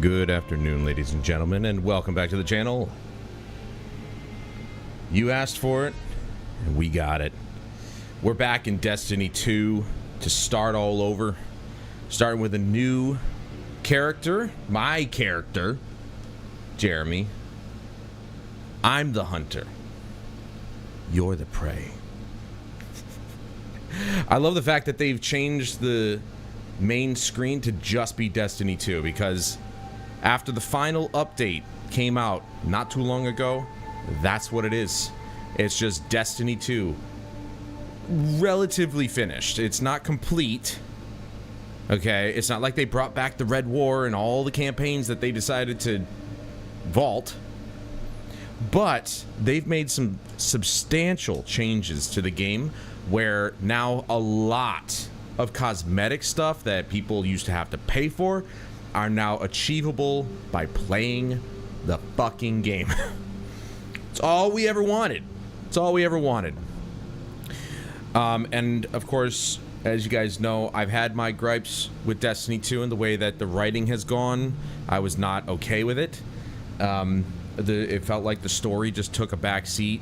Good afternoon, ladies and gentlemen, and welcome back to the channel. You asked for it, and we got it. We're back in Destiny 2 to start all over, starting with a new character, my character, Jeremy. I'm the hunter. You're the prey. I love the fact that they've changed the main screen to just be Destiny 2, because after the final update came out not too long ago, that's what it is. It's just Destiny 2. Relatively finished. It's not complete. Okay, it's not like they brought back the Red War and all the campaigns that they decided to vault. But they've made some substantial changes to the game where now a lot of cosmetic stuff that people used to have to pay for are now achievable by playing the fucking game. It's all we ever wanted. It's all we ever wanted. And of course, as you guys know, I've had my gripes with Destiny 2 and the way that the writing has gone. I was not okay with it. It felt like the story just took a back seat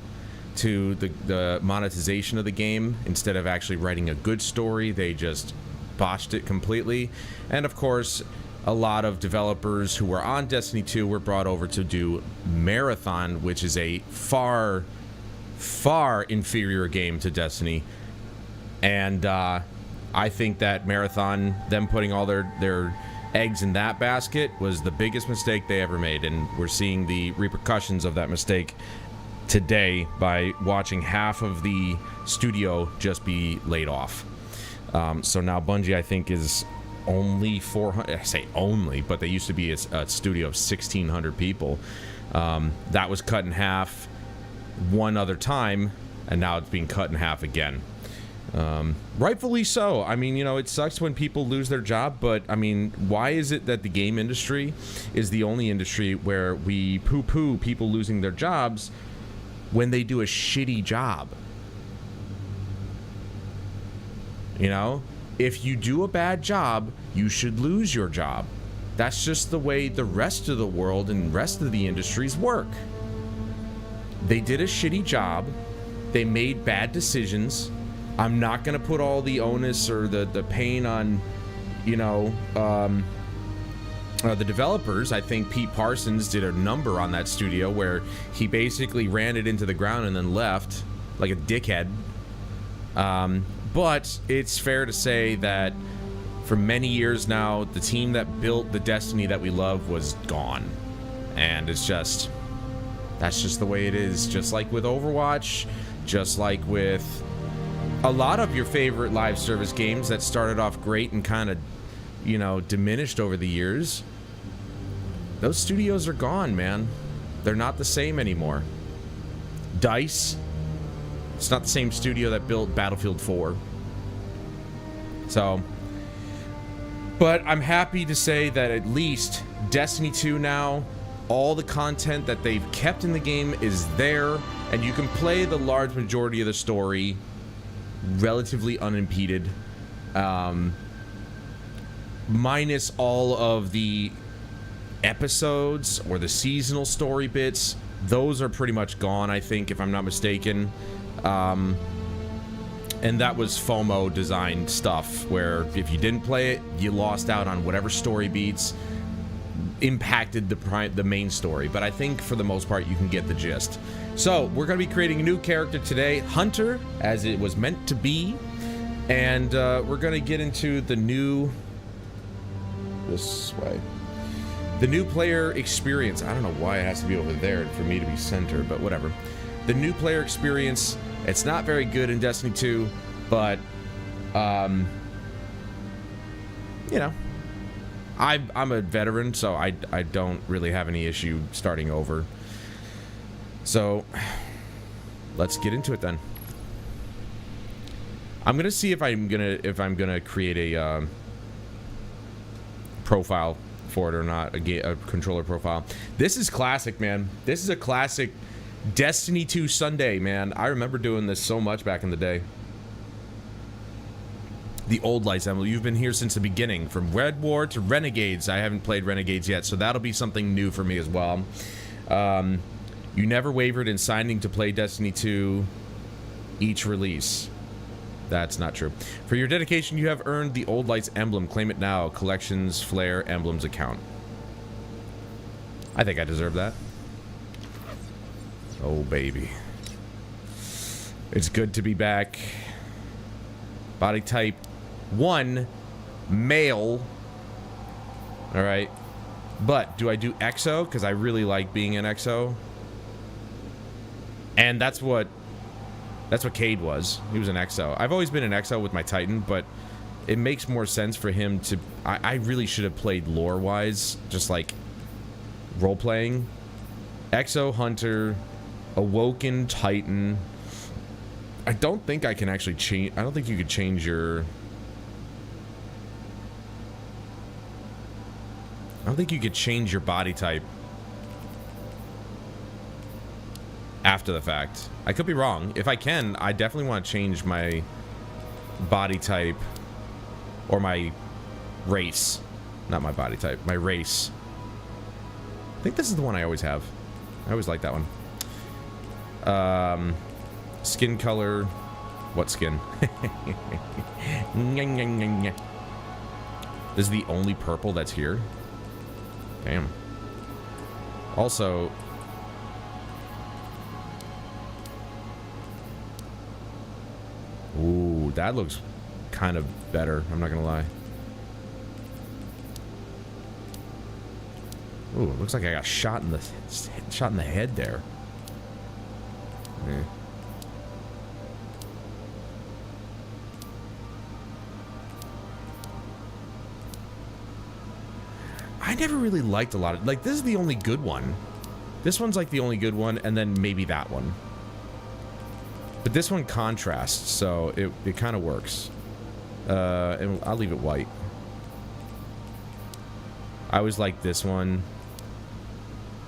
to the monetization of the game. Instead of actually writing a good story, they just botched it completely. And of course, a lot of developers who were on Destiny 2 were brought over to do Marathon, which is a far, far inferior game to Destiny. And I think that Marathon, them putting all their eggs in that basket, was the biggest mistake they ever made. And we're seeing the repercussions of that mistake today by watching half of the studio just be laid off. So now Bungie, I think, is only 400. I say only, but they used to be a studio of 1,600 people. That was cut in half one other time, and now it's being cut in half again. Rightfully so. I mean, you know, it sucks when people lose their job, but I mean, why is it that the game industry is the only industry where we poo-poo people losing their jobs when they do a shitty job? You know, if you do a bad job, you should lose your job. That's just the way the rest of the world and rest of the industries work. They did a shitty job. They made bad decisions. I'm not going to put all the onus or the pain on, you know, the developers. I think Pete Parsons did a number on that studio where he basically ran it into the ground and then left like a dickhead. But it's fair to say that for many years now, the team that built the Destiny that we love was gone. And it's just, that's just the way it is. Just like with Overwatch, just like with a lot of your favorite live service games that started off great and kind of, you know, diminished over the years. Those studios are gone, man. They're not the same anymore. DICE, it's not the same studio that built Battlefield 4. So, but I'm happy to say that at least Destiny 2 now, all the content that they've kept in the game is there, and you can play the large majority of the story relatively unimpeded, minus all of the episodes or the seasonal story bits. Those are pretty much gone, I think, if I'm not mistaken. And that was FOMO designed stuff, where if you didn't play it, you lost out on whatever story beats impacted the main story. But I think for the most part, you can get the gist. So we're going to be creating a new character today, Hunter, as it was meant to be. And we're going to get into the new, this way, the new player experience. I don't know why it has to be over there for me to be center, but whatever. The new player experience. It's not very good in Destiny 2, but you know, I'm a veteran, so I don't really have any issue starting over. So let's get into it then. I'm gonna see if I'm gonna create a profile for it or not, a controller profile. This is classic, man. This is a classic Destiny 2 Sunday, man. I remember doing this so much back in the day. The old Lights Emblem. You've been here since the beginning. From Red War to Renegades. I haven't played Renegades yet, so that'll be something new for me as well. You never wavered in signing to play Destiny 2 each release. That's not true. For your dedication, you have earned the Old Lights Emblem. Claim it now. Collections, Flare, Emblems account. I think I deserve that. Oh, baby. It's good to be back. Body type 1, male. Alright. But, do I do EXO? Because I really like being an EXO. And that's what Cade was. He was an EXO. I've always been an EXO with my Titan, but it makes more sense for him to... I really should have played lore-wise, just like role-playing. EXO, Hunter, Awoken, Titan. I don't think I can actually change... I don't think you could change your... I don't think you could change your body type after the fact. I could be wrong. If I can, I definitely want to change my body type or my race. Not my body type, my race. I think this is the one I always have. I always like that one. Skin color. What skin? This is the only purple that's here. Damn. Also, ooh, that looks kind of better. I'm not gonna lie. Ooh, it looks like I got shot in the head there. Yeah. I never really liked a lot of... Like, this is the only good one. This one's like the only good one, and then maybe that one. But this one contrasts, so it kind of works. And I'll leave it white. I always like this one.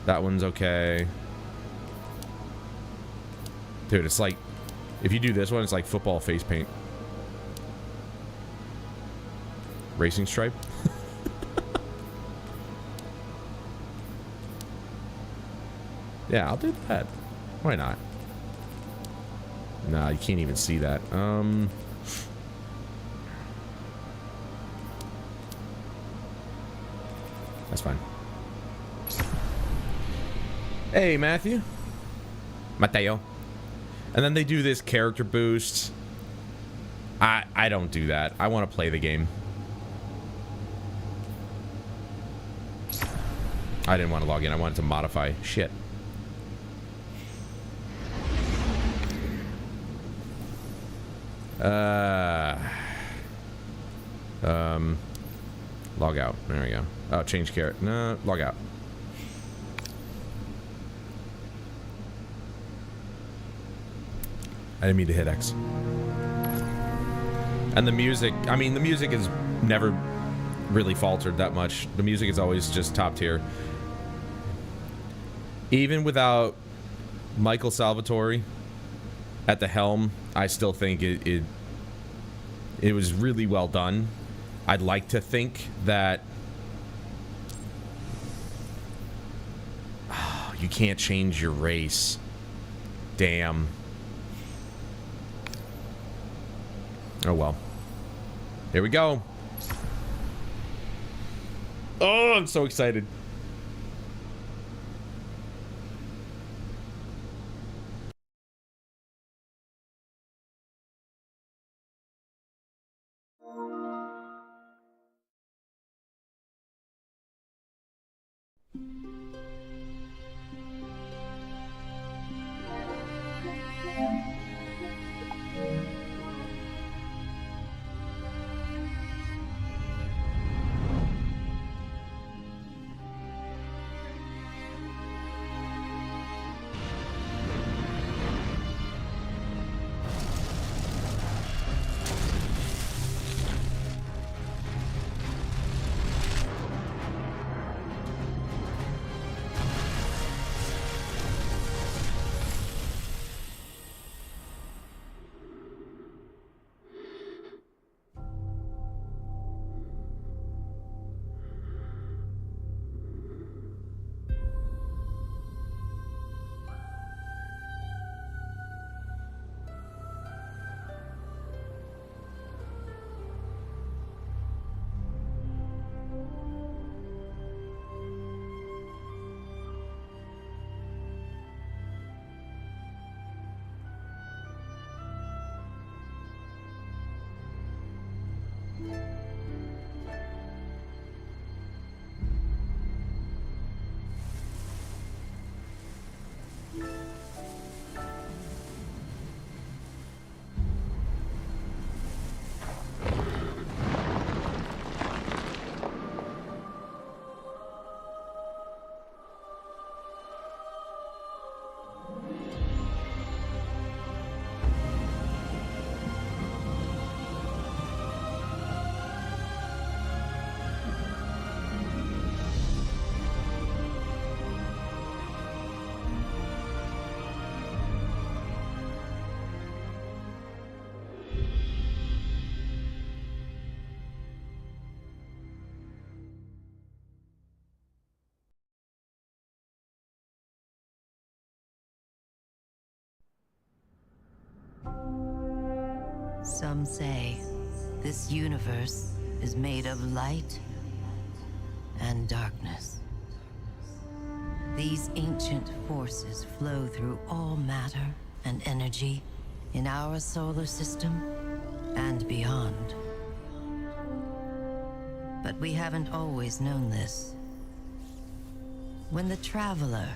That one's okay. Dude, it's like... If you do this one, it's like football face paint. Racing stripe. Yeah, I'll do that. Why not? Nah, you can't even see that. That's fine. Hey, Matthew. Mateo. And then they do this character boost. I don't do that. I want to play the game. I didn't want to log in. I wanted to modify shit. Log out. There we go. Oh, change character. No, log out. I didn't mean to hit X. And the music, I mean, the music has never really faltered that much. The music is always just top tier. Even without Michael Salvatore at the helm, I still think it was really well done. I'd like to think that... Oh, you can't change your race. Damn. Oh well. Here we go. Oh, I'm so excited. Some say this universe is made of light and darkness. These ancient forces flow through all matter and energy in our solar system and beyond. But we haven't always known this. When the Traveler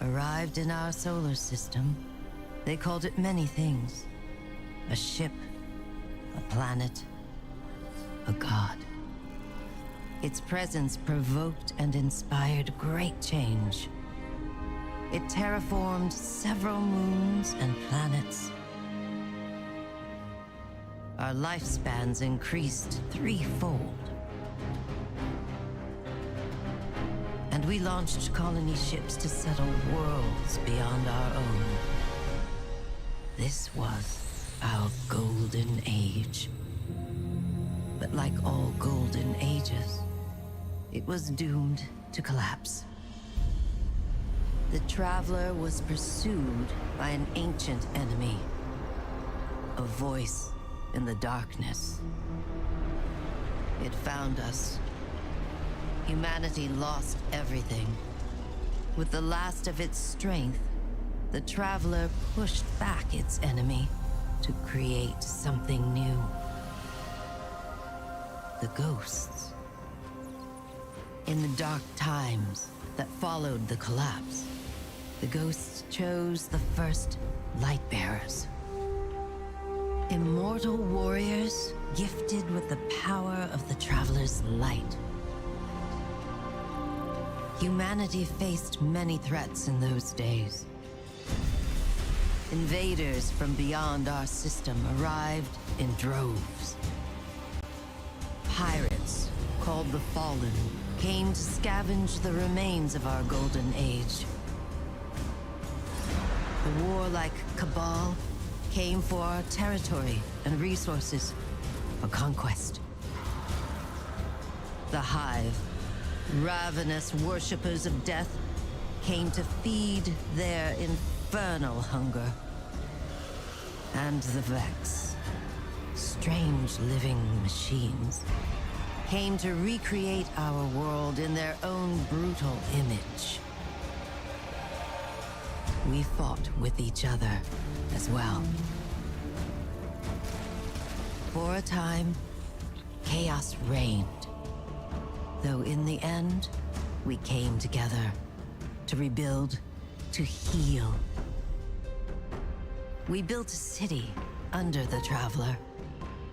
arrived in our solar system, they called it many things. A ship, a planet, a god. Its presence provoked and inspired great change. It terraformed several moons and planets. Our lifespans increased threefold. And we launched colony ships to settle worlds beyond our own. This was our golden age. But like all golden ages, it was doomed to collapse. The Traveler was pursued by an ancient enemy, a voice in the darkness. It found us. Humanity lost everything. With the last of its strength, the Traveler pushed back its enemy to create something new. The ghosts. In the dark times that followed the collapse, the ghosts chose the first Lightbearers. Immortal warriors gifted with the power of the Traveler's light. Humanity faced many threats in those days. Invaders from beyond our system arrived in droves. Pirates, called the Fallen, came to scavenge the remains of our golden age. The warlike Cabal came for our territory and resources for conquest. The Hive, ravenous worshippers of death, came to feed their infernal hunger. And the Vex, strange living machines, came to recreate our world in their own brutal image. We fought with each other as well. For a time, chaos reigned. Though in the end, we came together to rebuild, to heal. We built a city under the Traveler,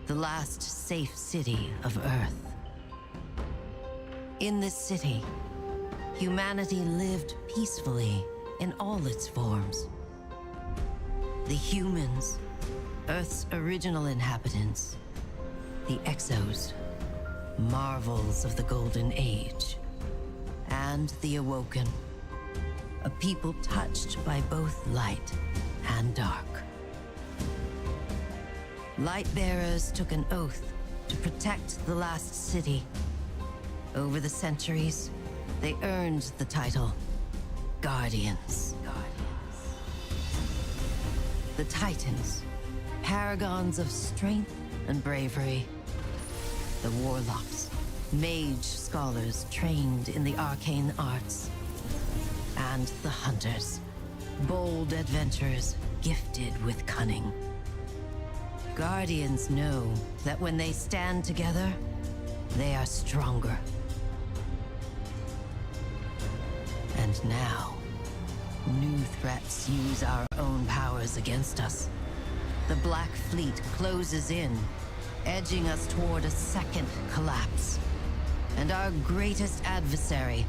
the last safe city of Earth. In this city, humanity lived peacefully in all its forms. The humans, Earth's original inhabitants, the Exos, marvels of the Golden Age, and the Awoken, a people touched by both light and dark. Lightbearers took an oath to protect the last city. Over the centuries, they earned the title Guardians. The Titans, paragons of strength and bravery. The Warlocks, mage scholars trained in the arcane arts. And the Hunters, bold adventurers gifted with cunning. Guardians know that when they stand together, they are stronger. And now, new threats use our own powers against us. The Black Fleet closes in, edging us toward a second collapse. And our greatest adversary,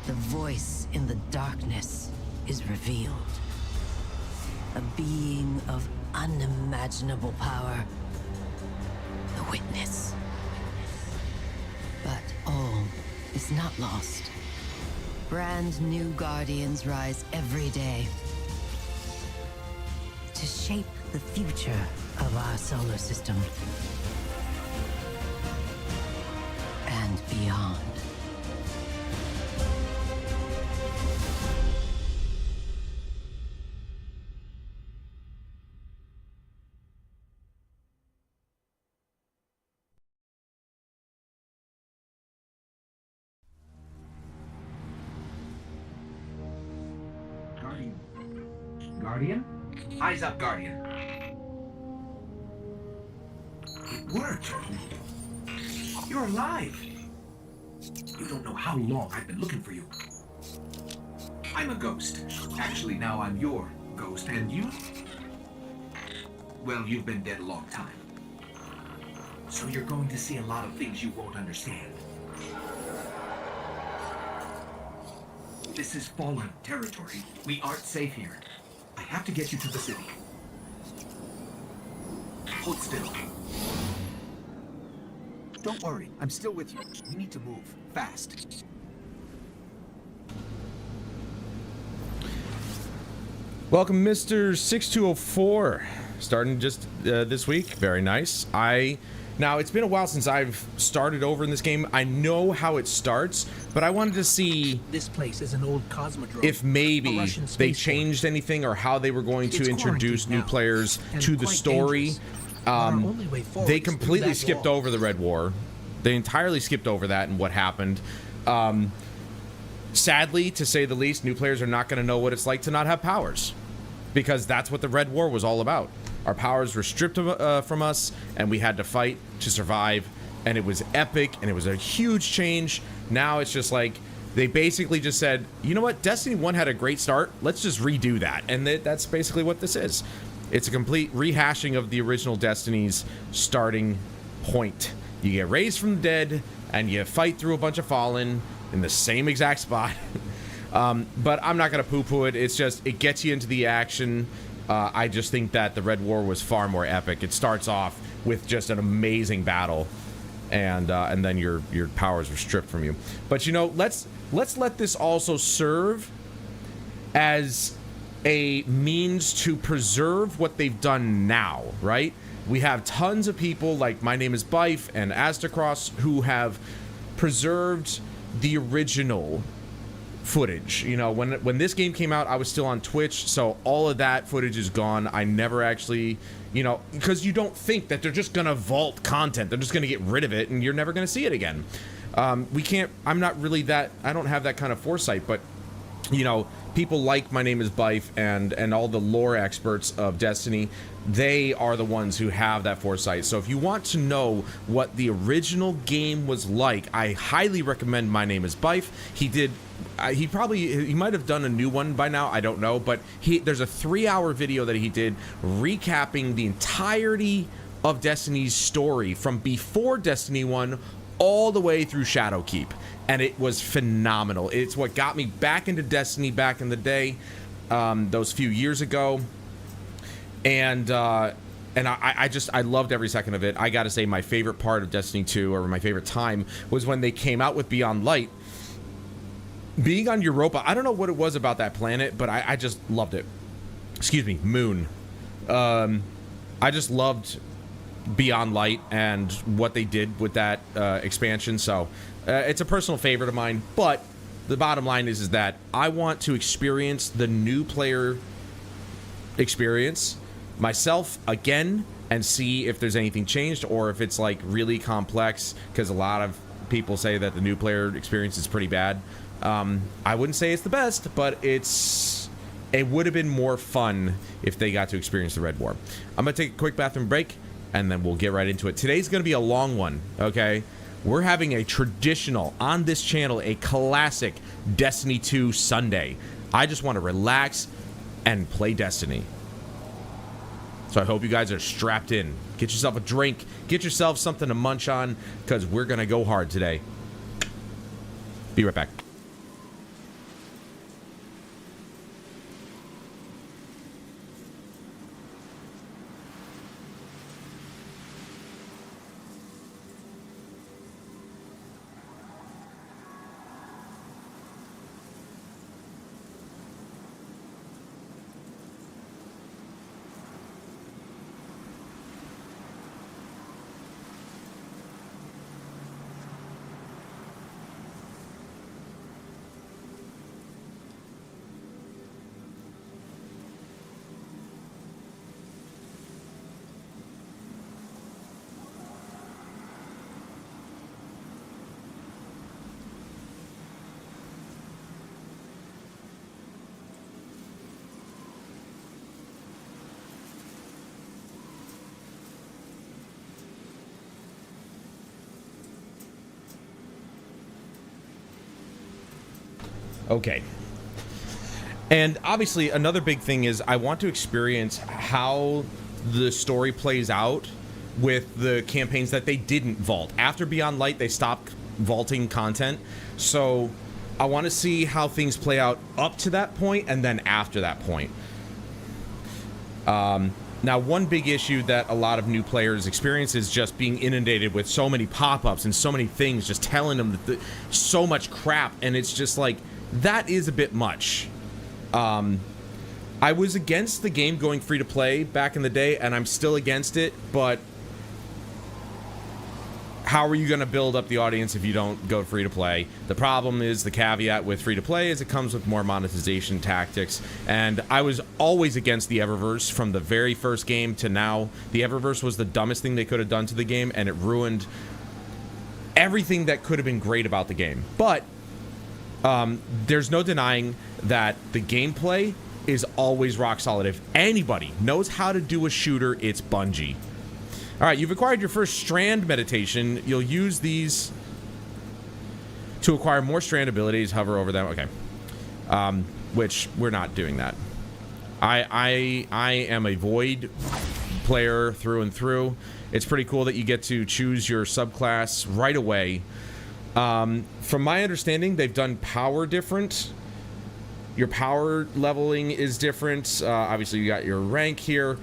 the voice in the darkness, is revealed. A being of unimaginable power. The Witness. But all is not lost. Brand new Guardians rise every day to shape the future of our solar system and beyond. Guardian? Eyes up, Guardian. It worked. You're alive. You don't know how long I've been looking for you. I'm a ghost. Actually, now I'm your ghost. And you? Well, you've been dead a long time. So you're going to see a lot of things you won't understand. This is fallen territory. We aren't safe here. I have to get you to the city. Hold still. Don't worry, I'm still with you. We need to move, fast. Welcome, Mr. 6204. Starting just this week. Very nice. Now, it's been a while since I've started over in this game. I know how it starts, but I wanted to see this place is an old cosmodrome. if maybe they changed anything or how they were going to introduce new players to the story. They completely skipped over the Red War. They entirely skipped over that and what happened. Sadly, to say the least, new players are not going to know what it's like to not have powers, because that's what the Red War was all about. Our powers were stripped from us, and we had to fight to survive, and it was epic, and it was a huge change. Now it's just like, they basically just said, you know what, Destiny 1 had a great start, let's just redo that, and that's basically what this is. It's a complete rehashing of the original Destiny's starting point. You get raised from the dead, and you fight through a bunch of Fallen in the same exact spot. But I'm not going to poo-poo it. It's just, it gets you into the action. I just think that the Red War was far more epic. It starts off with just an amazing battle, and then your powers were stripped from you. But you know, let's let this also serve as a means to preserve what they've done now, right? We have tons of people like My Name is Bife and Astacross who have preserved the original footage. You know, when this game came out, I was still on Twitch, so all of that footage is gone. I never actually, you know, because you don't think that they're just gonna vault content, they're just gonna get rid of it and you're never gonna see it again. We can't, I'm not really that, I don't have that kind of foresight, but you know, people like My Name is Bife and all the lore experts of Destiny, they are the ones who have that foresight. So if you want to know what the original game was like, I highly recommend My Name is Bife. He might have done a new one by now, I don't know, but there's a 3-hour video that he did recapping the entirety of Destiny's story from before Destiny 1 all the way through Shadowkeep, and it was phenomenal. It's what got me back into Destiny back in the day, those few years ago, and I loved every second of it. I gotta say, my favorite part of Destiny 2, or my favorite time, was when they came out with Beyond Light. Being on Europa, I don't know what it was about that planet, but I just loved it. Excuse me, Moon. I just loved Beyond Light and what they did with that expansion, so it's a personal favorite of mine. But the bottom line is that I want to experience the new player experience myself again and see if there's anything changed or if it's like really complex, because a lot of people say that the new player experience is pretty bad. I wouldn't say it's the best, but it would have been more fun if they got to experience the Red War. I'm gonna take a quick bathroom break and then we'll get right into it. Today's gonna be a long one, okay? We're having a traditional, on this channel, a classic Destiny 2 Sunday. I just want to relax and play Destiny. So I hope you guys are strapped in. Get yourself a drink, get yourself something to munch on, because we're gonna go hard today. Be right back. Okay. And obviously, another big thing is I want to experience how the story plays out with the campaigns that they didn't vault. After Beyond Light, they stopped vaulting content. So I want to see how things play out up to that point and then after that point. Now, one big issue that a lot of new players experience is just being inundated with so many pop-ups and so many things just telling them that so much crap, and it's just like, that is a bit much. I was against the game going free to play back in the day, and I'm still against it, but how are you going to build up the audience if you don't go free to play? The problem is, the caveat with free to play is it comes with more monetization tactics, and I was always against the Eververse from the very first game to now. The Eververse was the dumbest thing they could have done to the game, and it ruined everything that could have been great about the game. But there's no denying that the gameplay is always rock solid. If anybody knows how to do a shooter, it's Bungie. All right, you've acquired your first strand meditation. You'll use these to acquire more strand abilities. Hover over them. Okay. Which we're not doing that. I am a Void player through and through. It's pretty cool that you get to choose your subclass right away. From my understanding, they've done power different. Your power leveling is different. Obviously, you got your rank here.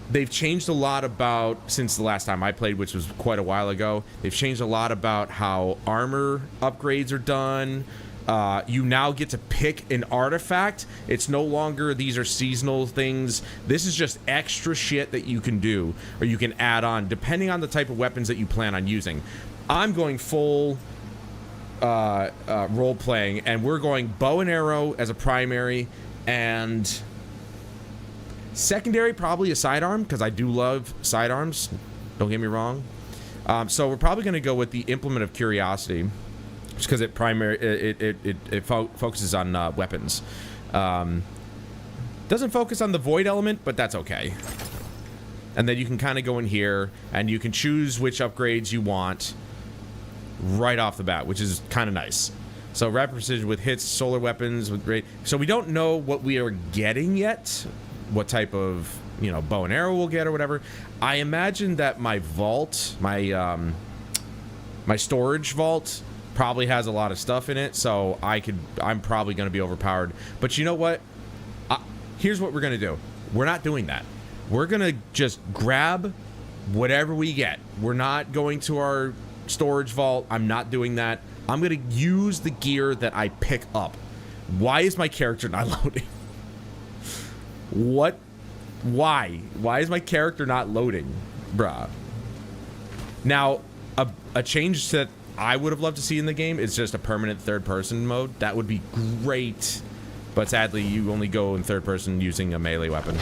They've changed a lot about, since the last time I played, which was quite a while ago, they've changed a lot about how armor upgrades are done. You now get to pick an artifact. It's no longer these are seasonal things. This is just extra shit that you can do, or you can add on, depending on the type of weapons that you plan on using. I'm going full role-playing, and we're going bow and arrow as a primary, and secondary, probably a sidearm, because I do love sidearms. Don't get me wrong. So we're probably going to go with the Implement of Curiosity, just because it focuses on weapons. Doesn't focus on the void element, but that's okay. And then you can kind of go in here, and you can choose which upgrades you want right off the bat, which is kind of nice. So rapid precision with hits, solar weapons with great. So we don't know what we are getting yet. What type of, you know, bow and arrow we'll get or whatever. I imagine that my vault, my storage vault probably has a lot of stuff in it, so I'm probably going to be overpowered. But you know what? Here's what we're going to do. We're not doing that. We're going to just grab whatever we get. We're not going to our storage vault. I'm not doing that. I'm going to use the gear that I pick up. Why is my character not loading? What? Why? Why is my character not loading? Bruh. Now, a change that I would have loved to see in the game is just a permanent third-person mode. That would be great. But sadly, you only go in third person using a melee weapon.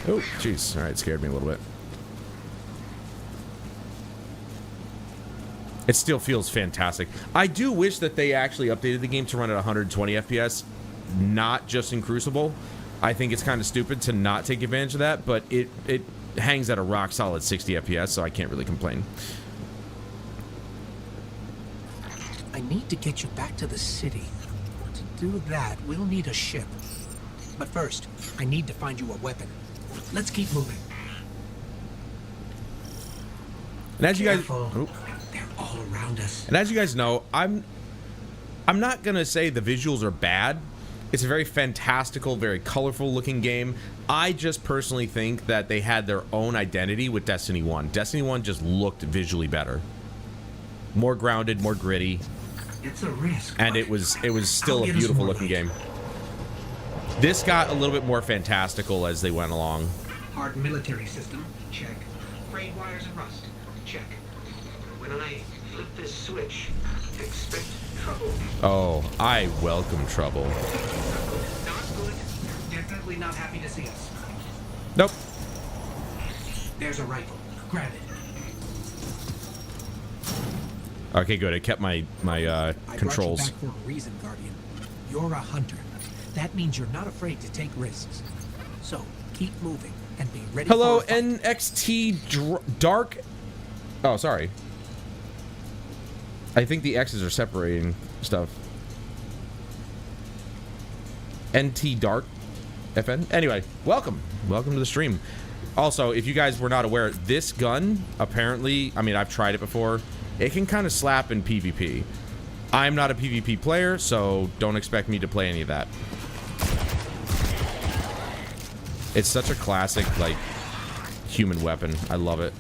Oh, jeez. All right, scared me a little bit. It still feels fantastic. I do wish that they actually updated the game to run at 120 FPS, not just in Crucible. I think it's kind of stupid to not take advantage of that, but it hangs at a rock solid 60 FPS, so I can't really complain. I need to get you back to the city. To do that, we'll need a ship. But first, I need to find you a weapon. Let's keep moving. And as you guys, they're all around us. And as you guys know, I'm not gonna say the visuals are bad. It's a very fantastical, very colorful looking game. I just personally think that they had their own identity with Destiny 1. Destiny 1 just looked visually better. More grounded, more gritty. It's a risk. And it was still a beautiful looking game. This got a little bit more fantastical as they went along. Hard military system, check. Frayed wires and rust, check. When I flip this switch, expect trouble. Oh, I welcome trouble. Not good. Definitely not happy to see us. Nope. There's a rifle. Grab it. Okay, good. I kept my controls. I brought you back for a reason, Guardian. You're a hunter. That means you're not afraid to take risks. So keep moving and be ready. Hello, for a fight. NXT Dark. Oh, sorry. I think the X's are separating stuff. NT Dark FN. Anyway, welcome to the stream. Also, if you guys were not aware, this gun apparently, I mean, I've tried it before, it can kind of slap in PvP. I'm not a PvP player, so don't expect me to play any of that. It's such a classic, like, human weapon. I love it.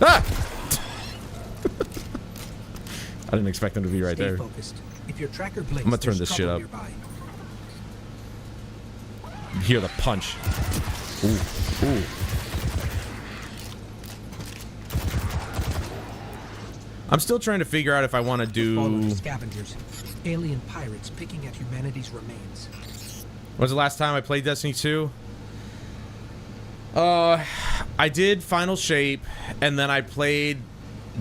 Ah! I didn't expect him to be right Stay there. Focused. If your tracker blinks, I'm gonna turn there's this shit trouble up. nearby. You hear the punch. Ooh, ooh. I'm still trying to figure out if I want to Follow do... the scavengers, alien pirates picking at humanity's remains. When was the last time I played Destiny 2? I did Final Shape, and then I played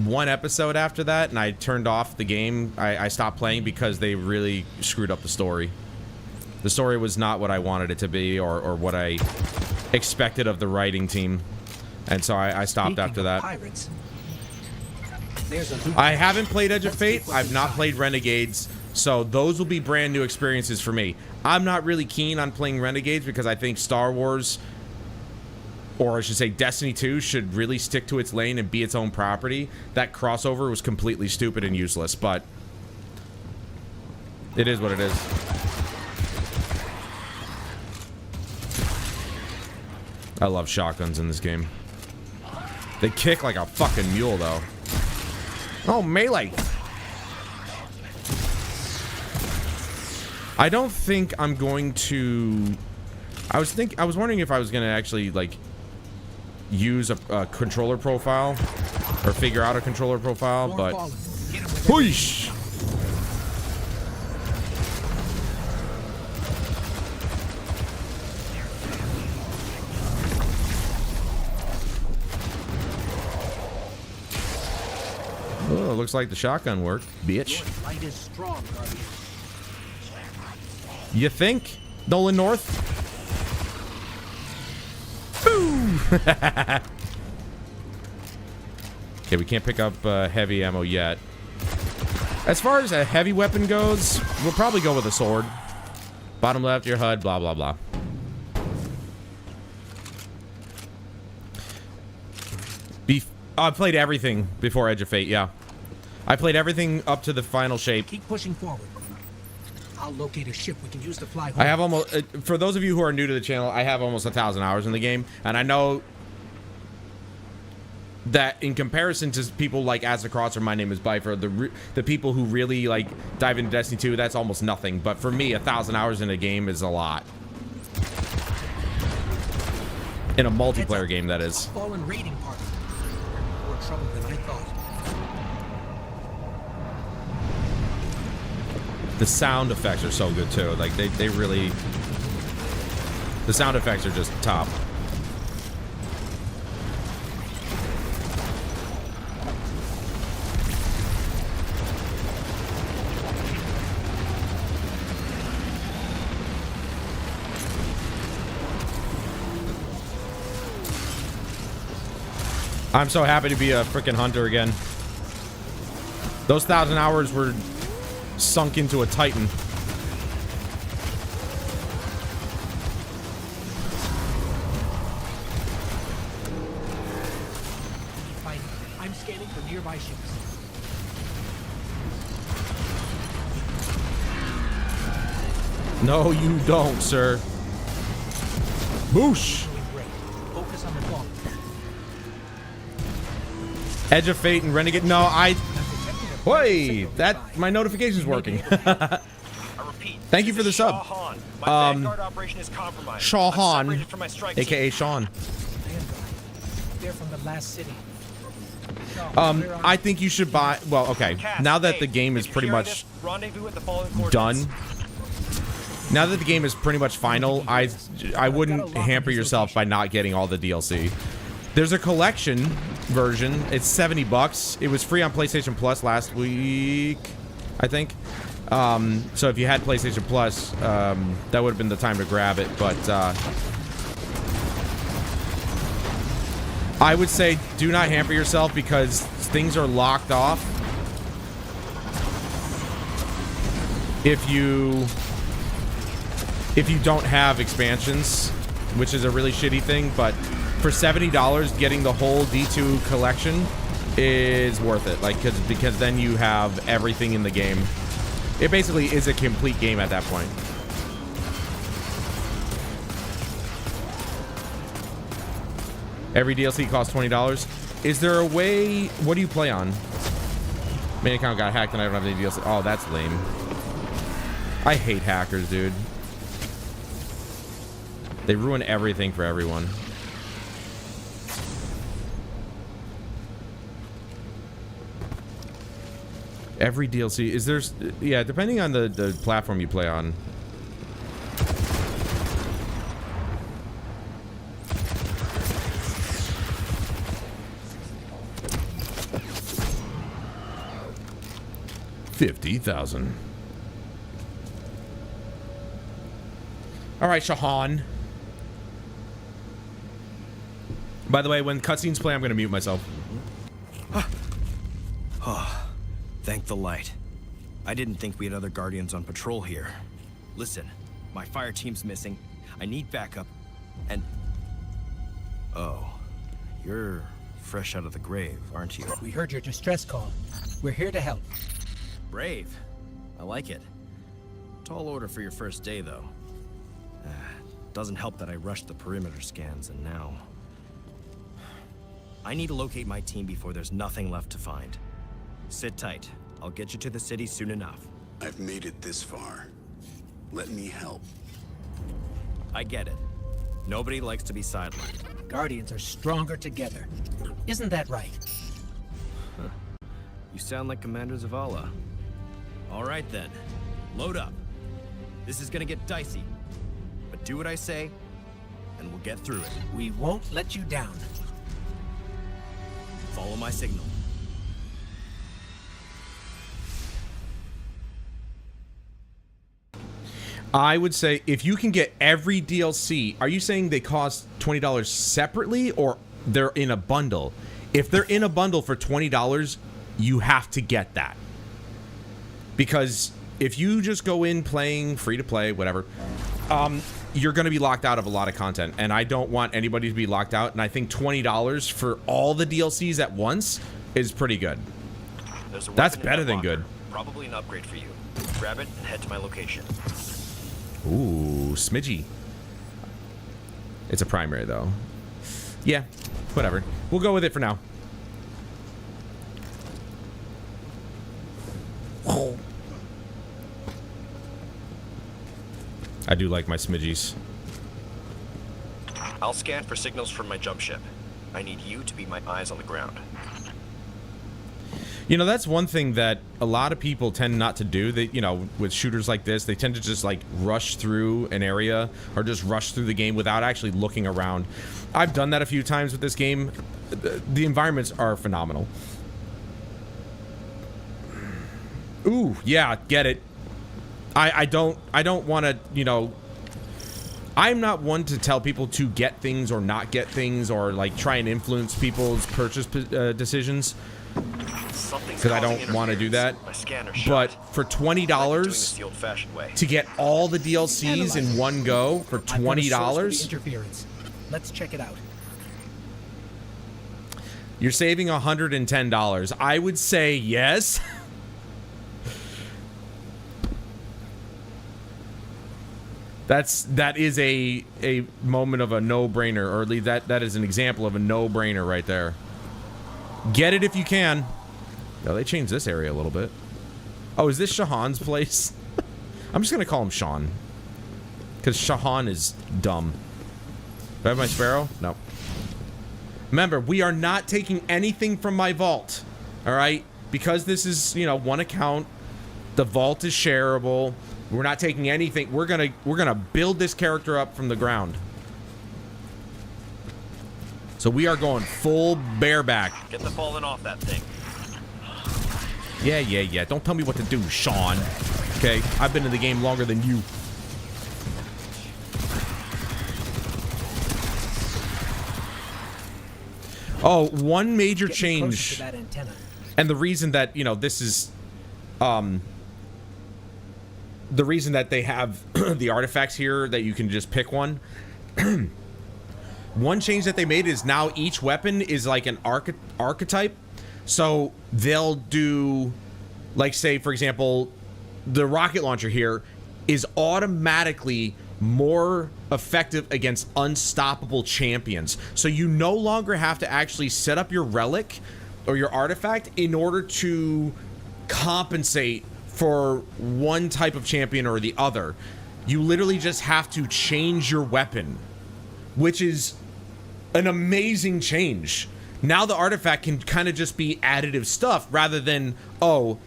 one episode after that, and I turned off the game. I stopped playing because they really screwed up the story. The story was not what I wanted it to be, or what I expected of the writing team. And so I stopped Speaking after of that. Pirates, there's a I haven't played Edge of Fate. I've not played Renegades. So those will be brand new experiences for me. I'm not really keen on playing Renegades because I think Star Wars, or I should say Destiny 2, should really stick to its lane and be its own property. That crossover was completely stupid and useless, but it is what it is. I love shotguns in this game. They kick like a fucking mule, though. Oh, melee. I don't think I'm going to... I was wondering if I was going to actually, like, use a controller profile or figure out a controller profile, but... Whoosh! Oh, looks like the shotgun worked, bitch. Your light is strong, Guardian. You think? Nolan North? Boo! Okay, we can't pick up heavy ammo yet. As far as a heavy weapon goes, we'll probably go with a sword. Bottom left, your HUD, blah, blah, blah. I played everything before Edge of Fate, yeah. I played everything up to the Final Shape. Keep pushing forward. I'll locate a ship we can use to fly home. I have almost, for those of you who are new to the channel, I have almost 1,000 hours in the game, and I know that in comparison to people like Azzacross or My Name is Bifer, the people who really like dive into Destiny 2, that's almost nothing. But for me, 1,000 hours in a game is a lot. In a multiplayer game, that is. Fallen raiding party. More trouble than I thought. The sound effects are so good too. Like they really, the sound effects are just top. I'm so happy to be a freaking hunter again. Those 1,000 hours were sunk into a Titan. I'm scanning for nearby ships. No, you don't, sir. Boosh. Doing great. Focus on the ball. Edge of Fate and Renegade. No, Wait, that my notification's working. I repeat. Thank you for the sub. Shaw Han. My Vanguard operation is compromised. Shaw I'm Han, separated from my strike aka team. Sean. They're from the last city. I think you should buy. Well, okay. Cass, Now that hey, the game is if you're pretty hearing much this, rendezvous at the following coordinates. done. Now that the game is pretty much final, I wouldn't hamper yourself by not getting all the DLC. There's a collection version. It's $70. It was free on PlayStation Plus last week, I think. So if you had PlayStation Plus, that would have been the time to grab it. But I would say do not hamper yourself because things are locked off if you don't have expansions, which is a really shitty thing, but for $70 getting the whole D2 collection is worth it, like because then you have everything in the game. It basically is a complete game at that point. Every DLC costs $20. Is there a way? What do you play on? Main account got hacked and I don't have any DLC. Oh, that's lame. I hate hackers, dude. They ruin everything for everyone. Every DLC is there's yeah, depending on the platform you play on. $50,000. All right, Shahan. By the way, when cutscenes play, I'm going to mute myself. Thank the light. I didn't think we had other Guardians on patrol here. Listen, my fire team's missing. I need backup, and... Oh, you're fresh out of the grave, aren't you? We heard your distress call. We're here to help. Brave. I like it. Tall order for your first day, though. Doesn't help that I rushed the perimeter scans, and now... I need to locate my team before there's nothing left to find. Sit tight. I'll get you to the city soon enough. I've made it this far. Let me help. I get it. Nobody likes to be sidelined. Guardians are stronger together. Isn't that right? You sound like Commander Zavala. All right then. Load up. This is gonna get dicey. But do what I say, and we'll get through it. We won't let you down. Follow my signal. I would say if you can get every DLC, are you saying they cost $20 separately or they're in a bundle? If they're in a bundle for $20, you have to get that. Because if you just go in playing free to play, whatever, you're going to be locked out of a lot of content. And I don't want anybody to be locked out. And I think $20 for all the DLCs at once is pretty good. That's better than good. Probably an upgrade for you. Grab it and head to my location. Ooh, smidgy. It's a primary, though. Yeah, whatever. We'll go with it for now. I do like my smidgies. I'll scan for signals from my jump ship. I need you to be my eyes on the ground. You know, that's one thing that a lot of people tend not to do. They, you know, with shooters like this, they tend to just like rush through an area or just rush through the game without actually looking around. I've done that a few times with this game. The environments are phenomenal. Ooh, yeah, get it. I don't want to, you know, I'm not one to tell people to get things or not get things or like try and influence people's purchase decisions. Because I don't want to do that. But for $20 to get all the DLCs in one go for $20, interference. Let's check it out. You're saving $110. I would say yes. That is a moment of a no-brainer, or at least that is an example of a no-brainer right there. Get it if you can. No, they changed this area a little bit. Oh, is this Shahan's place? I'm just gonna call him Sean, because Shahan is dumb. Do I have my sparrow? No. Remember, we are not taking anything from my vault. All right, because this is, you know, one account. The vault is shareable. We're not taking anything. We're gonna build this character up from the ground. So we are going full bareback. Get the falling off that thing. Yeah. Don't tell me what to do, Sean. Okay, I've been in the game longer than you. Oh, one major change, and the reason that, you know, this is, the reason that they have the artifacts here that you can just pick one. One change that they made is now each weapon is like an archetype. So they'll do, like, say, for example, the rocket launcher here is automatically more effective against unstoppable champions. So you no longer have to actually set up your relic or your artifact in order to compensate for one type of champion or the other. You literally just have to change your weapon, which is an amazing change. Now the artifact can kind of just be additive stuff rather than, oh,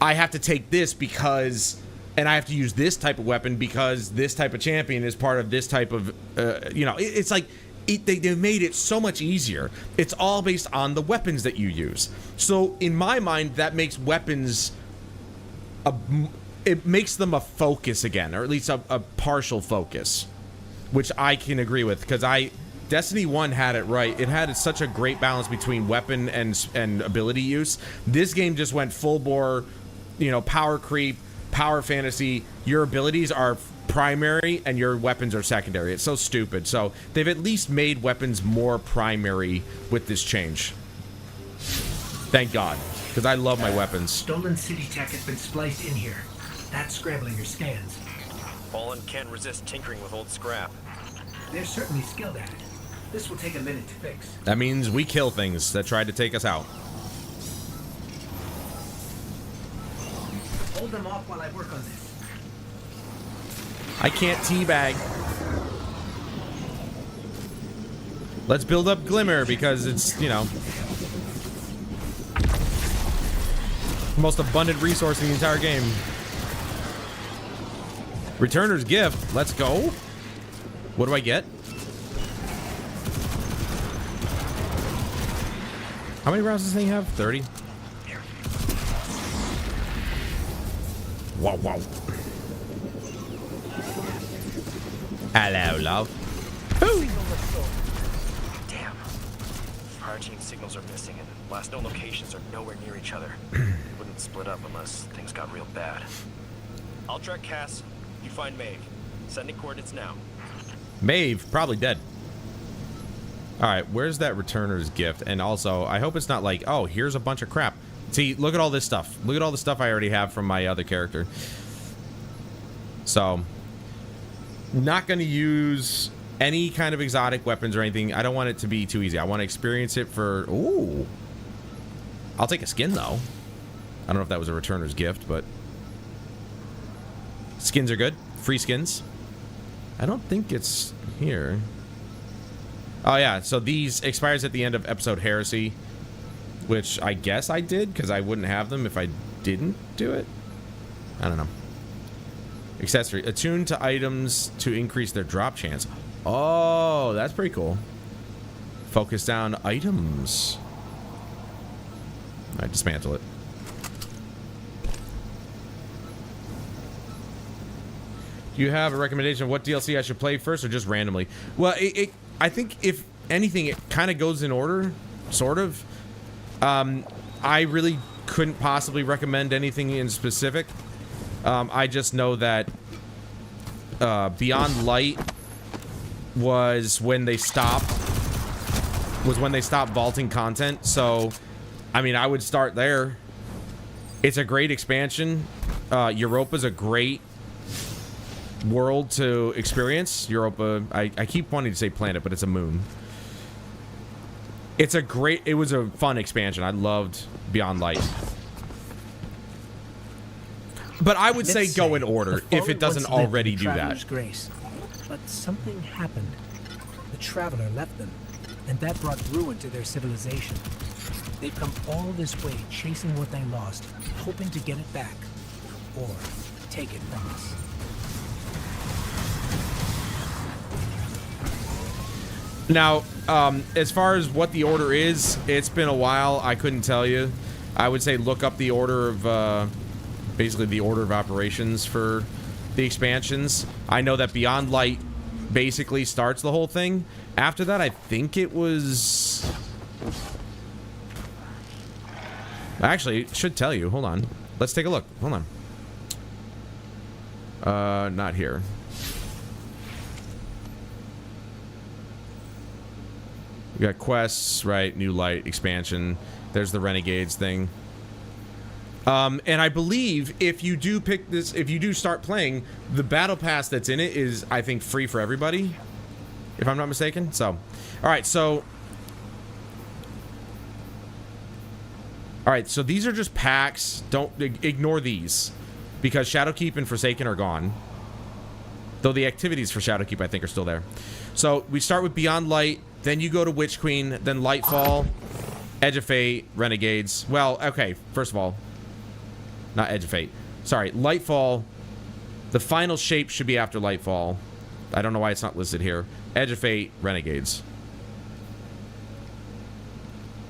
I have to take this because, and I have to use this type of weapon because this type of champion is part of this type of, it's like, they made it so much easier. It's all based on the weapons that you use. So in my mind, that makes weapons, it makes them a focus again, or at least a partial focus, which I can agree with, because Destiny 1 had it right. It had such a great balance between weapon and ability use. This game just went full bore, power creep, power fantasy. Your abilities are primary and your weapons are secondary. It's so stupid. So they've at least made weapons more primary with this change. Thank God, because I love my weapons. Stolen city tech has been spliced in here. That's scrambling your scans. Fallen can't resist tinkering with old scrap. They're certainly skilled at it. This will take a minute to fix. That means we kill things that tried to take us out. Hold them off while I work on this. I can't teabag. Let's build up Glimmer because it's, most abundant resource in the entire game. Returner's Gift. Let's go. What do I get? How many rounds does this thing have? 30? Wow, wow. Hello, love. Ooh. Damn. Fire team signals are missing, and last known locations are nowhere near each other. Wouldn't split up unless things got real bad. I'll track Cass. You find Maeve. Sending coordinates now. Maeve, probably dead. Alright, where's that returner's gift? And also, I hope it's not like, oh, here's a bunch of crap. See, look at all this stuff. Look at all the stuff I already have from my other character. So, not going to use any kind of exotic weapons or anything. I don't want it to be too easy. I want to experience it for... Ooh. I'll take a skin, though. I don't know if that was a returner's gift, but... Skins are good. Free skins. I don't think it's here. Oh, yeah. So these expires at the end of episode Heresy, which I guess I did, because I wouldn't have them if I didn't do it. I don't know. Accessory. Attuned to items to increase their drop chance. Oh, that's pretty cool. Focus down items. I dismantle it. Do you have a recommendation of what DLC I should play first, or just randomly? Well, I think if anything, it kind of goes in order, sort of. I really couldn't possibly recommend anything in specific. I just know that Beyond Light was when they stopped vaulting content. So, I mean, I would start there. It's a great expansion. Europa's a great world to experience. Europa, I keep wanting to say planet, but it's a moon. It was a fun expansion. I loved Beyond Light. But I would say go in order if it doesn't already do that. Grace. But something happened. The Traveler left them, and that brought ruin to their civilization. They've come all this way chasing what they lost, hoping to get it back, or take it from us. Now, as far as what the order is, it's been a while. I couldn't tell you. I would say look up the order of, basically the order of operations for the expansions. I know that Beyond Light basically starts the whole thing. After that, I think it was... Actually, it should tell you. Hold on. Let's take a look. Hold on. Not here. We got quests, right? New light expansion. There's the Renegades thing. And I believe if you do pick this, if you do start playing, the battle pass that's in it is, I think, free for everybody, if I'm not mistaken. So, all right, so these are just packs. Don't ignore these because Shadowkeep and Forsaken are gone. Though the activities for Shadowkeep, I think, are still there. So we start with Beyond Light, then you go to Witch Queen, then Lightfall, Edge of Fate, Renegades. Well, okay, first of all, not Edge of Fate. Sorry, Lightfall. The final shape should be after Lightfall. I don't know why it's not listed here. Edge of Fate, Renegades.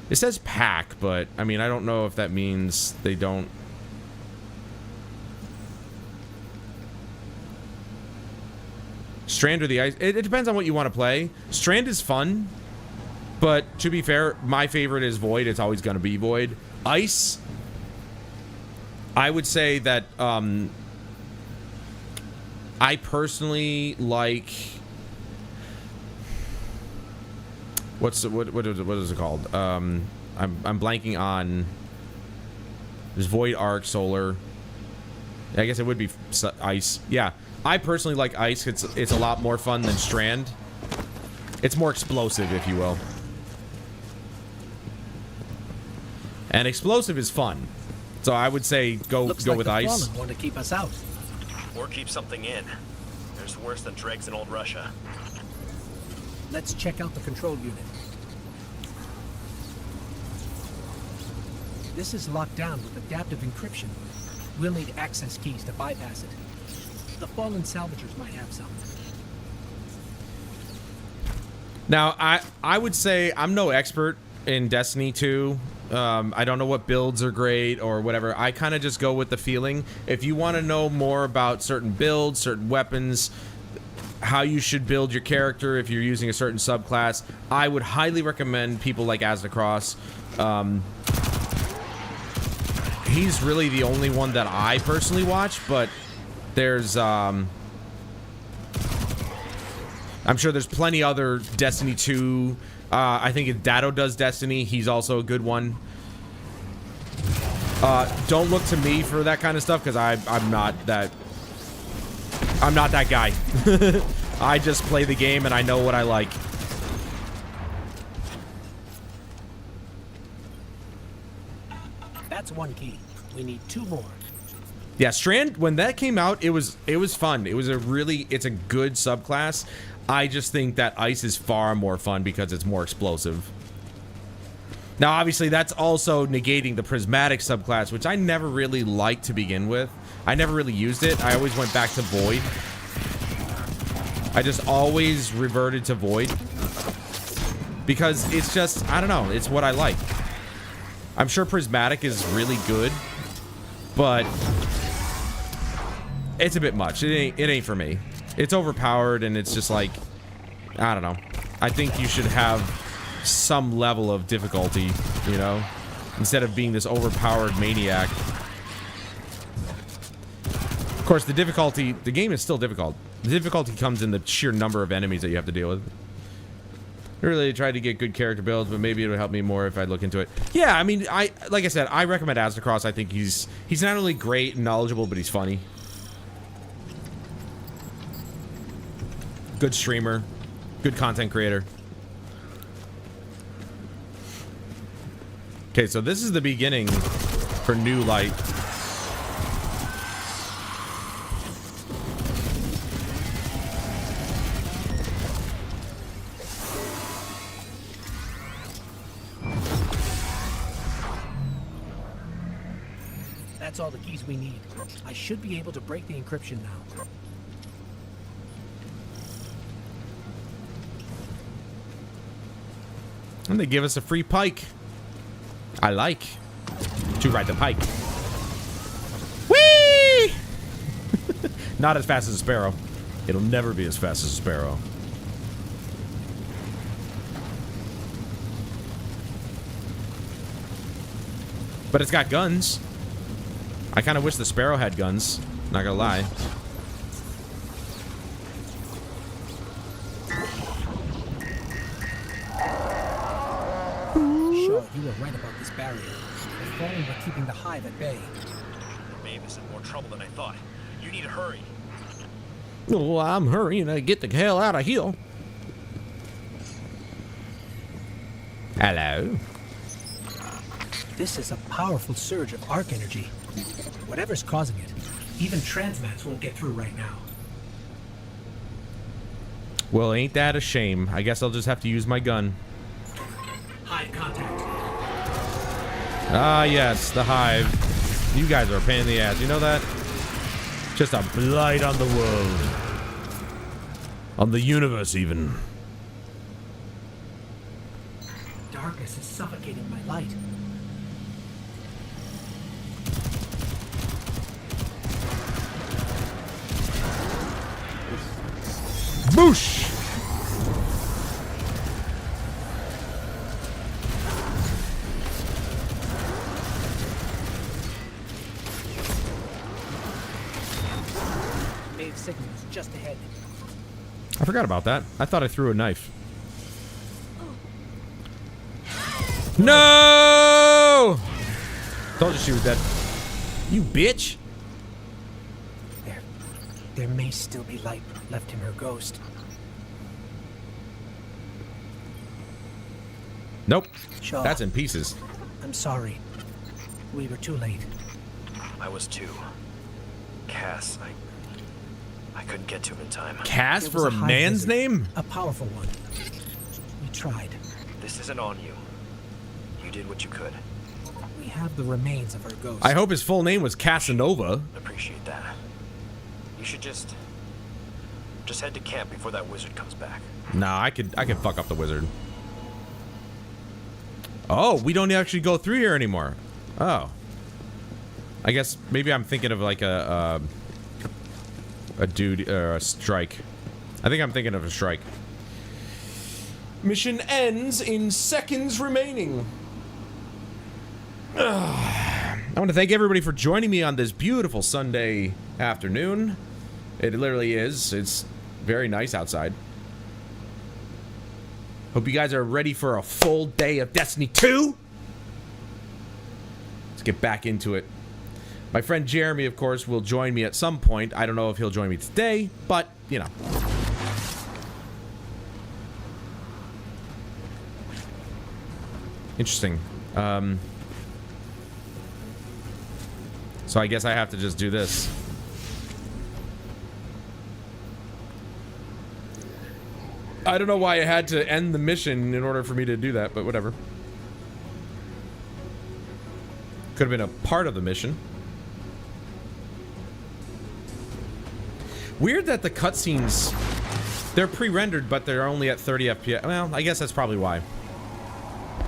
It says pack, but, I mean, I don't know if that means they don't... Strand or the Ice... It depends on what you want to play. Strand is fun, but to be fair, my favorite is Void. It's always going to be Void. Ice... I would say that I personally like what is it called? I'm blanking on. There's Void, Arc, Solar. I guess it would be Ice. Yeah, I personally like Ice. It's a lot more fun than Strand. It's more explosive, if you will. And explosive is fun. So I would say go Looks like with the Ice. Fallen want to keep us out. Or keep something in. There's worse than dregs in old Russia. Let's check out the control unit. This is locked down with adaptive encryption. We'll need access keys to bypass it. The Fallen salvagers might have some. Now, I would say I'm no expert in Destiny 2. I don't know what builds are great or whatever. I kind of just go with the feeling. If you want to know more about certain builds, certain weapons, how you should build your character if you're using a certain subclass, I would highly recommend people like Aztecross. He's really the only one that I personally watch, but there's I'm sure there's plenty other Destiny 2. I think if Datto does Destiny, he's also a good one. Don't look to me for that kind of stuff because I'm not that guy. I just play the game and I know what I like. That's one key. We need 2 more. Yeah, Strand, when that came out, it was fun. It's a good subclass. I just think that Ice is far more fun because it's more explosive. Now, obviously, that's also negating the Prismatic subclass, which I never really liked to begin with. I never really used it. I always went back to Void. I just always reverted to Void. Because it's just, I don't know, it's what I like. I'm sure Prismatic is really good, but it's a bit much. It ain't for me. It's overpowered, and it's just like, I don't know. I think you should have some level of difficulty, you know, instead of being this overpowered maniac. Of course, the game is still difficult. The difficulty comes in the sheer number of enemies that you have to deal with. I really tried to get good character builds, but maybe it would help me more if I look into it. Yeah, I mean, like I said, I recommend Aztecross. I think he's not only great and knowledgeable, but he's funny. Good streamer, good content creator. Okay, so this is the beginning for New Light. That's all the keys we need. I should be able to break the encryption now. And they give us a free pike. I like to ride the pike. Whee! Not as fast as a sparrow. It'll never be as fast as a sparrow. But it's got guns. I kind of wish the sparrow had guns. Not gonna lie. You were right about this barrier. The Fallen were keeping the hive at bay. Mavis in more trouble than I thought. You need to hurry. Well, I'm hurrying to get the hell out of here. Hello. This is a powerful surge of arc energy. Whatever's causing it, even transmats won't get through right now. Well, ain't that a shame? I guess I'll just have to use my gun. Hive contact. Ah, yes, the hive. You guys are a pain in the ass. You know that? Just a blight on the world. On the universe, even. Darkness is suffocating my light. Boosh! Maeve signal is just ahead. I forgot about that. I thought I threw a knife. No! Told you she was dead. You bitch! There may still be light left in her ghost. Nope. Shaw, That's in pieces. I'm sorry. We were too late. I was too. Cass, I couldn't get to him in time. Cass There was for a hive man's wizard, name? A powerful one. We tried. This isn't on you. You did what you could. We have the remains of her ghost. I hope his full name was Casanova. Appreciate that. You should just head to camp before that wizard comes back. Nah, I could fuck up the wizard. Oh, we don't actually go through here anymore. Oh. I guess maybe I'm thinking of like a dude or a strike. I think I'm thinking of a strike. Mission ends in seconds remaining. I want to thank everybody for joining me on this beautiful Sunday afternoon. It literally is. It's very nice outside. Hope you guys are ready for a full day of Destiny 2. Let's get back into it. My friend Jeremy, of course, will join me at some point. I don't know if he'll join me today, but, you know. Interesting. So I guess I have to just do this. I don't know why I had to end the mission in order for me to do that, but whatever. Could have been a part of the mission. Weird that the cutscenes, they're pre-rendered, but they're only at 30 FPS. Well, I guess that's probably why.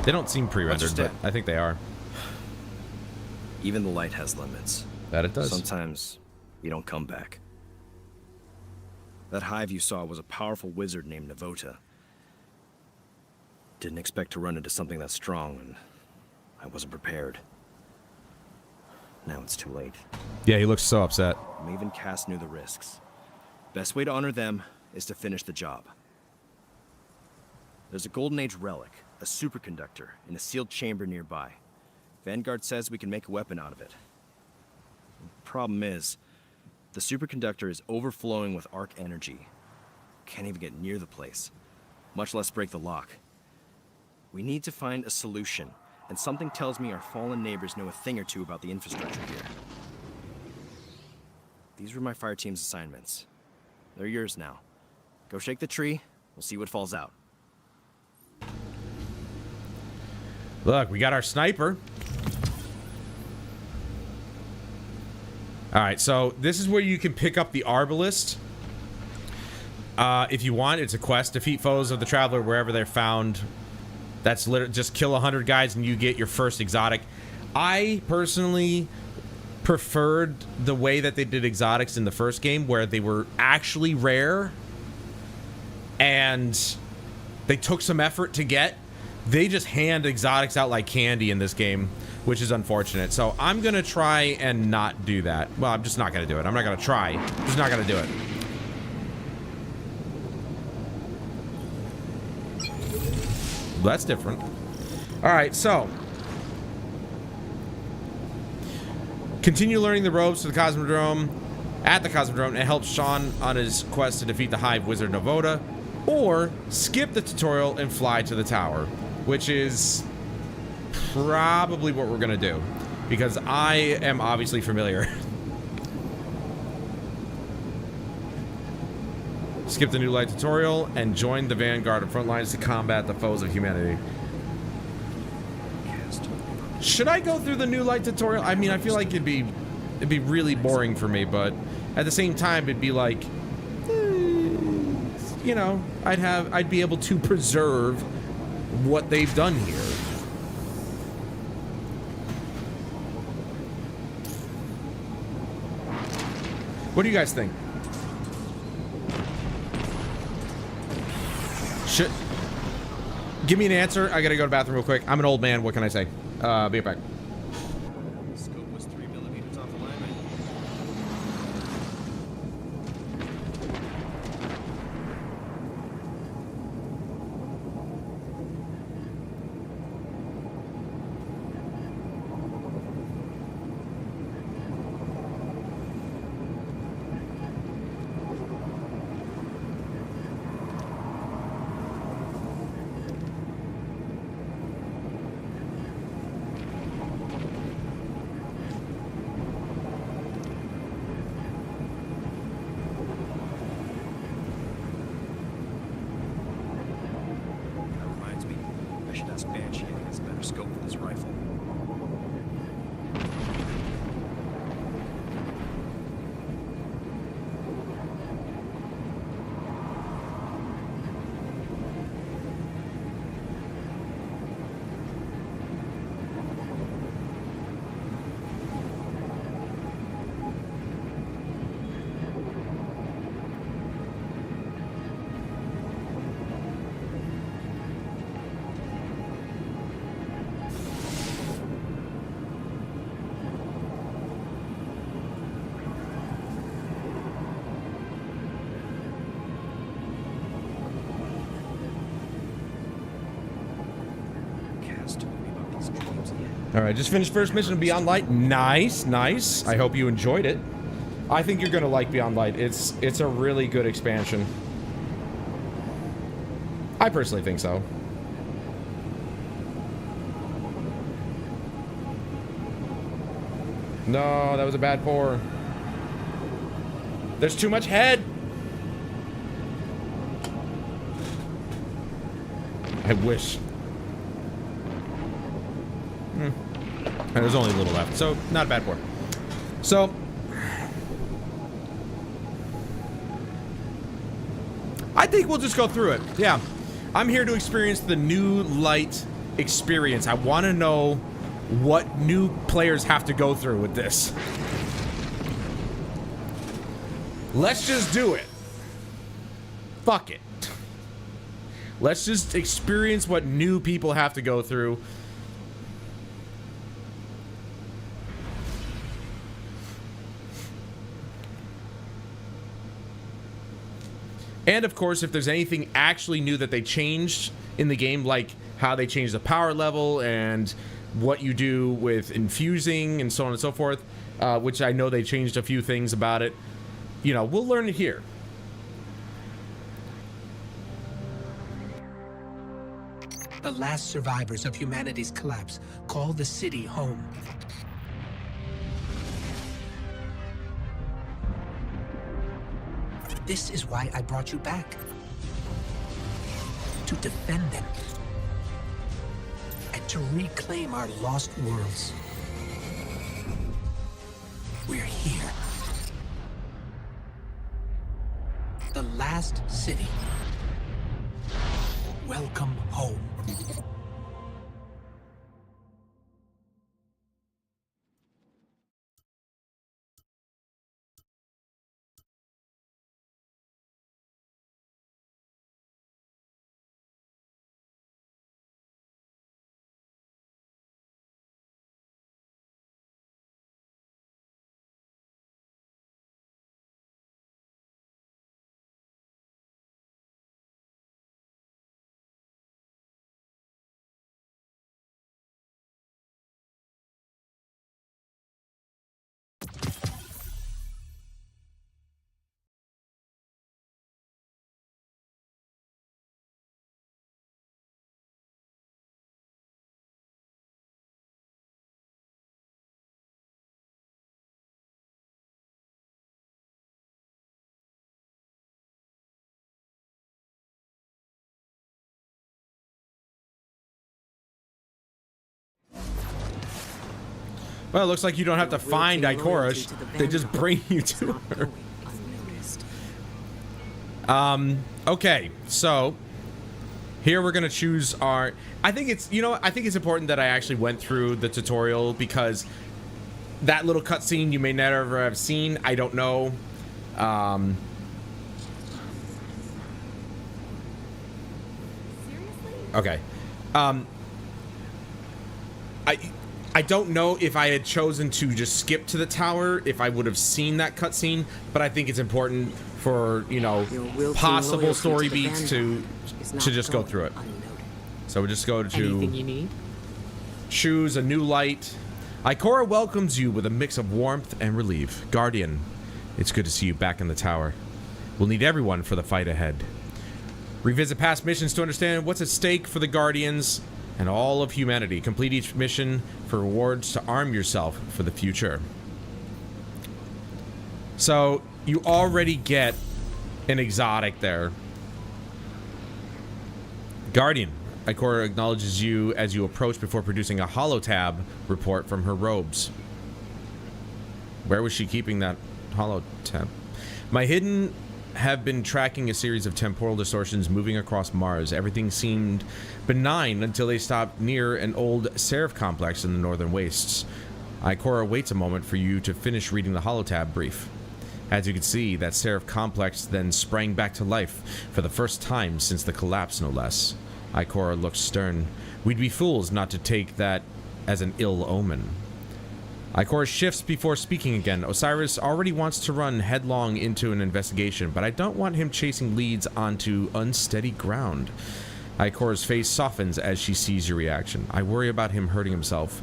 They don't seem pre-rendered, but I think they are. Even the light has limits. That it does. Sometimes you don't come back. That hive you saw was a powerful wizard named Navota. Didn't expect to run into something that strong, and I wasn't prepared. Now it's too late. Yeah, he looks so upset. Maeve and Cass knew the risks. Best way to honor them is to finish the job. There's a Golden Age relic, a superconductor, in a sealed chamber nearby. Vanguard says we can make a weapon out of it. The problem is, the superconductor is overflowing with arc energy. Can't even get near the place, much less break the lock. We need to find a solution, and something tells me our fallen neighbors know a thing or two about the infrastructure here. These were my fire team's assignments. They're yours now. Go shake the tree, we'll see what falls out. Look, we got our sniper. Alright, so this is where you can pick up the Arbalist. If you want, it's a quest. Defeat foes of the Traveler wherever they're found. That's literally just kill 100 guys and you get your first exotic. I personally preferred the way that they did exotics in the first game, where they were actually rare and they took some effort to get. They just hand exotics out like candy in this game, which is unfortunate. So I'm gonna try and not do that. Well, I'm just not gonna do it. I'm not gonna try. I'm just not gonna do it. That's different. All right, so continue learning the ropes to the Cosmodrome. At the Cosmodrome, it helps Sean on his quest to defeat the Hive Wizard Novoda, or skip the tutorial and fly to the tower, which is probably what we're gonna do, because I am obviously familiar. Skip the New Light tutorial and join the Vanguard of front lines to combat the foes of humanity. Should I go through the New Light tutorial? I mean, I feel like it'd be really boring for me, but at the same time, it'd be like, you know, I'd be able to preserve what they've done here. What do you guys think? Give me an answer. I gotta go to the bathroom real quick. I'm an old man. What can I say? Be right back. Scope was 3mm off alignment. All right, just finished first mission of Beyond Light. Nice, nice. I hope you enjoyed it. I think you're gonna like Beyond Light. It's a really good expansion. I personally think so. No, that was a bad pour. There's too much head. I wish. And there's only a little left, so not a bad pour. So, I think we'll just go through it. Yeah, I'm here to experience the New Light experience. I want to know what new players have to go through with this. Let's just do it. Fuck it. Let's just experience what new people have to go through. And of course, if there's anything actually new that they changed in the game, like how they changed the power level and what you do with infusing and so on and so forth, which I know they changed a few things about it, you know, we'll learn it here. The last survivors of humanity's collapse call the city home. This is why I brought you back. To defend them. And to reclaim our lost worlds. We're here. The last city. Welcome home. Well, it looks like you don't have to find Wilting Ikora. loyalty to the They just Vanguard bring you is to not her. going unnoticed. Okay, so here we're gonna choose our. I think it's I think it's important that I actually went through the tutorial because that little cutscene you may never have seen. I don't know. Okay. I don't know if I had chosen to just skip to the tower if I would have seen that cutscene, but I think it's important for Your wilting possible loyalty story to the beats to Vanguard is not just go going through it. unnoticed. So we just go Anything to you need? choose a new light. Ikora welcomes you with a mix of warmth and relief. Guardian, it's good to see you back in the tower. We'll need everyone for the fight ahead. Revisit past missions to understand what's at stake for the Guardians and all of humanity. Complete each mission for rewards to arm yourself for the future. So you already get an exotic there. Guardian, Ikora acknowledges you as you approach before producing a holotab report from her robes. Where was she keeping that holotab? My hidden have been tracking a series of temporal distortions moving across Mars. Everything seemed benign until they stopped near an old Seraph complex in the northern wastes. Ikora waits a moment for you to finish reading the holotab brief. As you can see, that Seraph complex then sprang back to life for the first time since the collapse, no less. Ikora looks stern. We'd be fools not to take that as an ill omen. Ikora shifts before speaking again. Osiris already wants to run headlong into an investigation, but I don't want him chasing leads onto unsteady ground. Ikora's face softens as she sees your reaction. I worry about him hurting himself.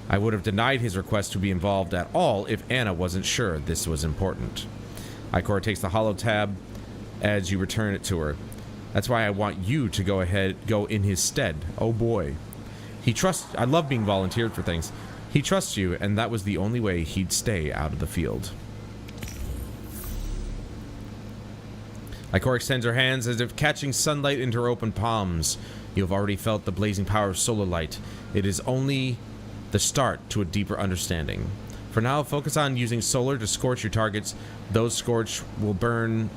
I would have denied his request to be involved at all if Anna wasn't sure this was important. Ikora takes the holotab as you return it to her. That's why I want you to go in his stead. Oh boy. He trusts. I love being volunteered for things. He trusts you, and that was the only way he'd stay out of the field. Ikora extends her hands as if catching sunlight into her open palms. You have already felt the blazing power of solar light. It is only the start to a deeper understanding. For now, focus on using solar to scorch your targets. Those you scorch will burn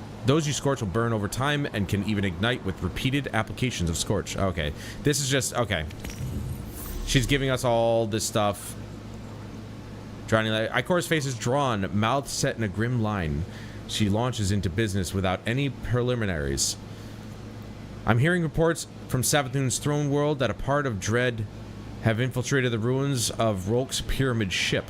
over time and can even ignite with repeated applications of scorch. Okay, this is just okay. She's giving us all this stuff. Ikora's face is drawn, mouth set in a grim line. She launches into business without any preliminaries. I'm hearing reports from Savathun's throne world that a part of Dread have infiltrated the ruins of Rolk's pyramid ship.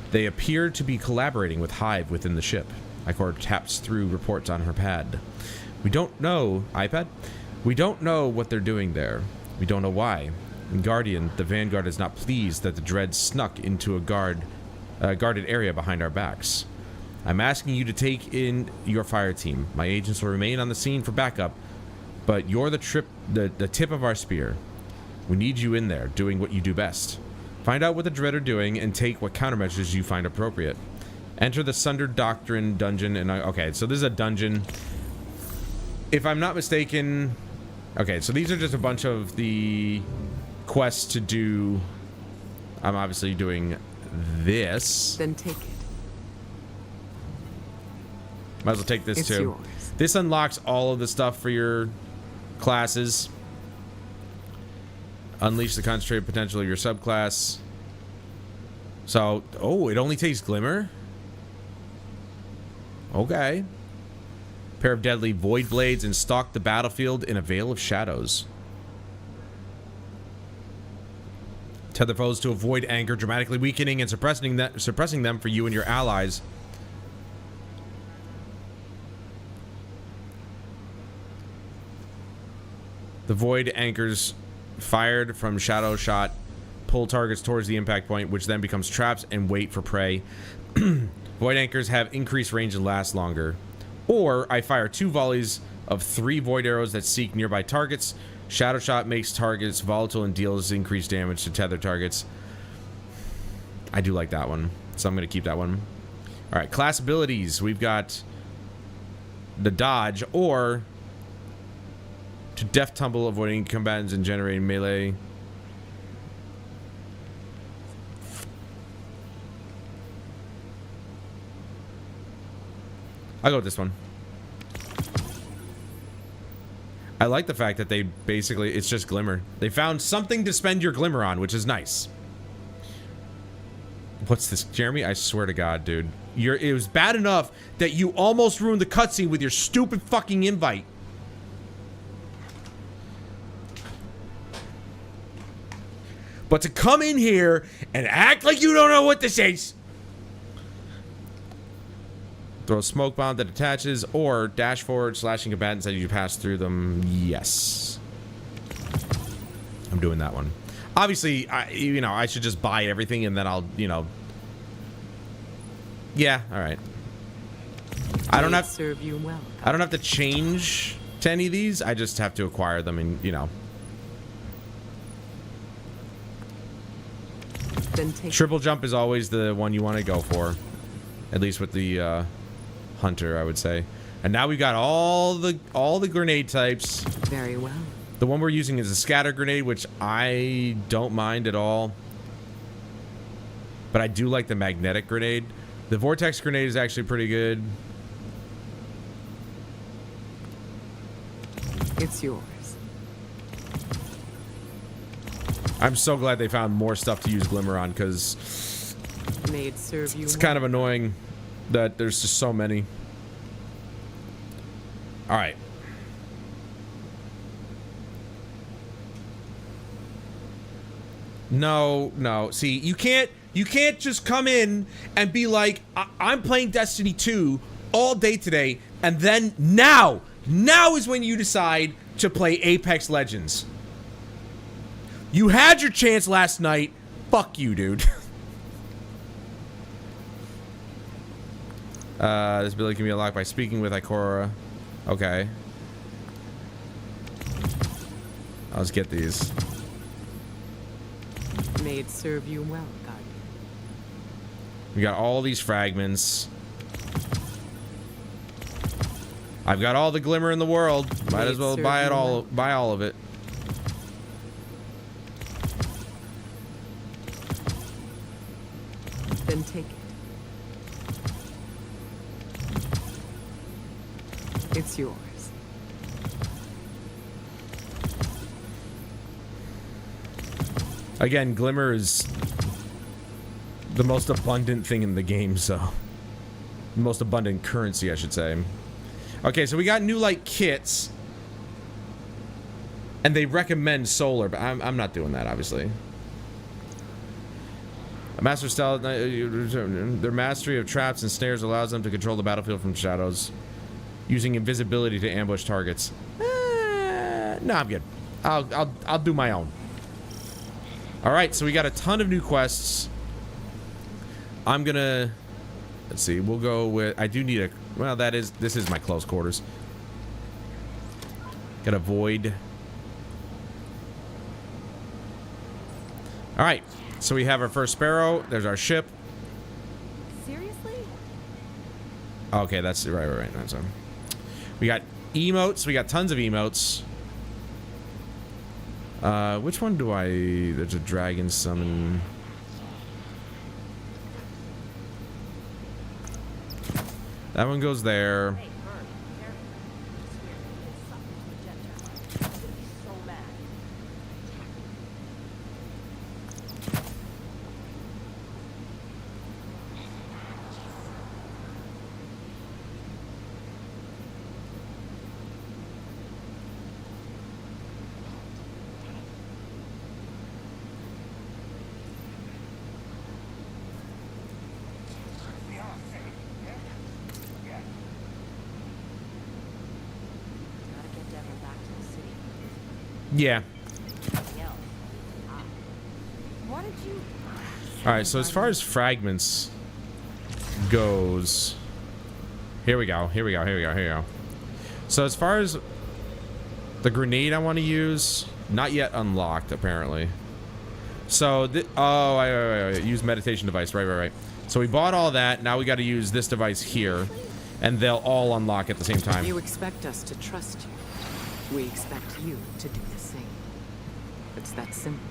They appear to be collaborating with Hive within the ship. Ikora taps through reports on her pad. We don't know, iPad? We don't know what they're doing there. We don't know why. In Guardian, the Vanguard is not pleased that the Dread snuck into a guarded area behind our backs. I'm asking you to take in your fire team. My agents will remain on the scene for backup, but you're the tip of our spear. We need you in there, doing what you do best. Find out what the Dread are doing and take what countermeasures you find appropriate. Enter the Sundered Doctrine dungeon, and okay, so this is a dungeon. If I'm not mistaken, okay, so these are just a bunch of the quests to do. I'm obviously doing this. Then take it. Might as well take this It's too. yours. This unlocks all of the stuff for your classes. Unleash the concentrated potential of your subclass. So, oh, it only takes Glimmer? Okay. Pair of deadly void blades and stalk the battlefield in a veil of shadows. Tether foes to avoid anger, dramatically weakening and suppressing them for you and your allies. The void anchors fired from shadow shot pull targets towards the impact point, which then becomes traps and wait for prey. Void anchors have increased range and last longer. Or I fire 2 volleys of 3 void arrows that seek nearby targets. Shadow shot makes targets volatile and deals increased damage to tethered targets. I do like that one, so I'm going to keep that one. All right, class abilities. We've got the dodge, or to death tumble, avoiding combatants and generating melee. I'll go with this one. I like the fact that they basically, it's just glimmer. They found something to spend your glimmer on, which is nice. What's this, Jeremy? I swear to God, dude. It was bad enough that you almost ruined the cutscene with your stupid fucking invite. But to come in here and act like you don't know what this is. Throw a smoke bomb that attaches, or dash forward, slashing combatants as you pass through them. Yes. I'm doing that one. Obviously, I should just buy everything and then I'll, yeah, all right. I don't have serve you well. I don't have to change to any of these. I just have to acquire them and, Then take Triple jump is always the one you want to go for. At least with the hunter, I would say. And now we got all the grenade types. very well. The one we're using is a scatter grenade, which I don't mind at all. But I do like the magnetic grenade. The vortex grenade is actually pretty good. It's yours. I'm so glad they found more stuff to use glimmer on, because May it serve you it's well. kind of annoying that there's just so many. All right. No. See, you can't just come in and be like, I'm playing Destiny 2 all day today, and then now is when you decide to play Apex Legends. You had your chance last night. Fuck you, dude. This ability can be unlocked by speaking with Ikora. Okay. Let's get these. May it serve you well, God. We got all these fragments. I've got all the glimmer in the world. Might as well buy it all. Buy all of it. Then take it. It's yours. Again, glimmer is the most abundant thing in the game, so the most abundant currency, I should say. Okay, so we got new light kits, and they recommend solar, but I'm not doing that, obviously. A master stealth, their mastery of traps and snares allows them to control the battlefield from shadows, using invisibility to ambush targets. No, I'm good. I'll do my own. All right, so we got a ton of new quests. I'm gonna, let's see, we'll go with, I do need a, well, this is my close quarters. Got a void. All right, so we have our first sparrow. There's our ship. Seriously? Okay, that's right. That's we got emotes. We got tons of emotes. Which one do I? There's a dragon summon. That one goes there. Yeah. What did you... All right. So as far as fragments goes, here we go. So as far as the grenade I want to use, not yet unlocked apparently. So wait. Use meditation device. Right. So we bought all that. Now we got to use this device here, and they'll all unlock at the same time. You expect us to trust you. We expect you to do the same. It's that simple.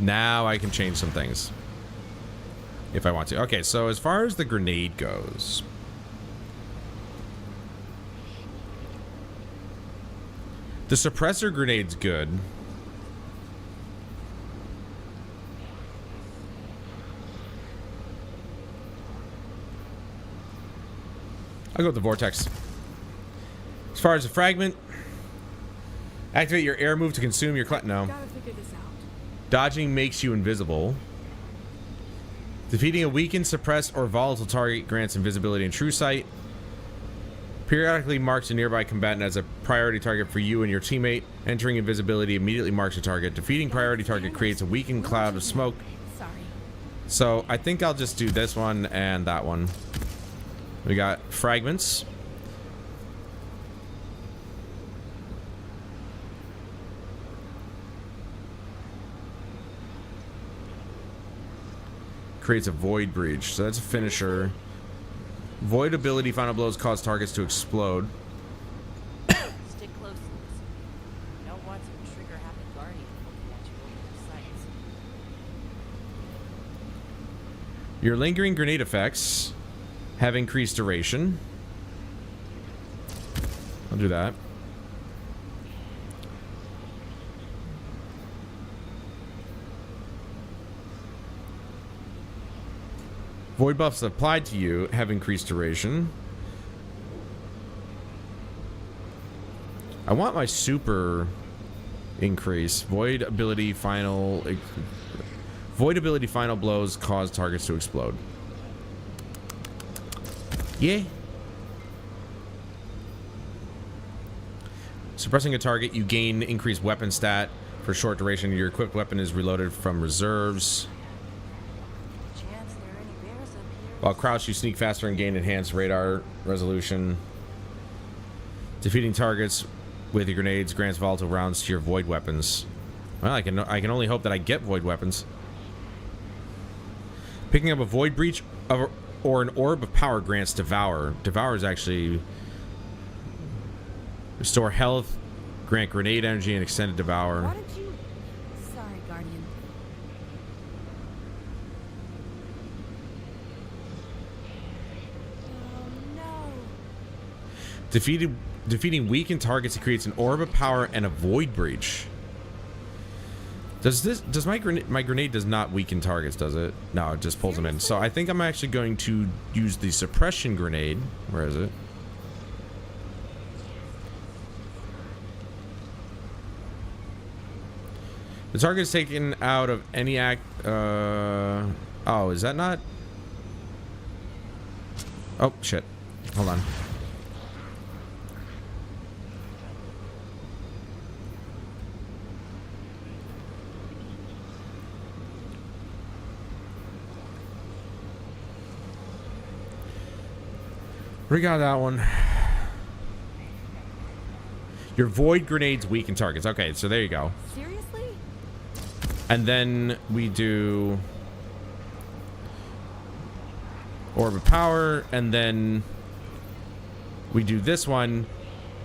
Now I can change some things if I want to. Okay, so as far as the grenade goes, The suppressor grenade's good. I'll go with the vortex. As far as the fragment, activate your air move to consume your no. Gotta figure this out. Dodging makes you invisible. Defeating a weakened, suppressed, or volatile target grants invisibility and true sight. Periodically marks a nearby combatant as a priority target for you and your teammate. Entering invisibility immediately marks a target. Defeating priority target creates a weakened cloud of smoke. Sorry. So I think I'll just do this one and that one. We got fragments. Creates a void breach. So that's a finisher. Void ability final blows cause targets to explode. Stick close. You don't want some trigger-happy guardian looking at you over your sights. Your lingering grenade effects have increased duration. I'll do that. Void buffs applied to you have increased duration. I want my super increase. Void ability final blows cause targets to explode. Yeah. Suppressing a target, you gain increased weapon stat for short duration. Your equipped weapon is reloaded from reserves. While crouched, you sneak faster and gain enhanced radar resolution. Defeating targets with your grenades grants volatile rounds to your void weapons. Well, I can only hope that I get void weapons. Picking up a void breach or an orb of power grants devour. Devour is actually restore health, grant grenade energy, and extended devour. Why did you... Sorry, Guardian. Oh, no. Defeating weakened targets, it creates an orb of power and a void breach. Does my grenade does not weaken targets, does it? No, it just pulls them in. So I think I'm actually going to use the suppression grenade. Where is it? The target is taken out of any act. Oh, is that not? Oh shit! Hold on. We got that one. Your void grenades weaken targets. Okay, so there you go. Seriously? And then we do orb of power, and then we do this one,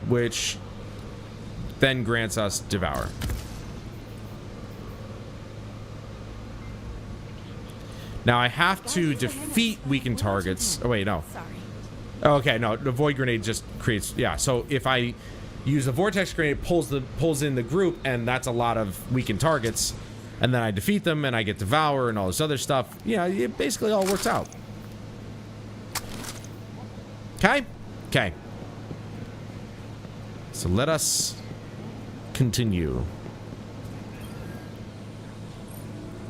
which then grants us devour. Now I have to defeat weakened targets. Oh wait, no. Sorry. Okay, no, the void grenade just creates, yeah, so if I use the vortex grenade, pulls in the group, and that's a lot of weakened targets, and then I defeat them and I get devour and all this other stuff. Yeah, it basically all works out. Okay. So let us continue.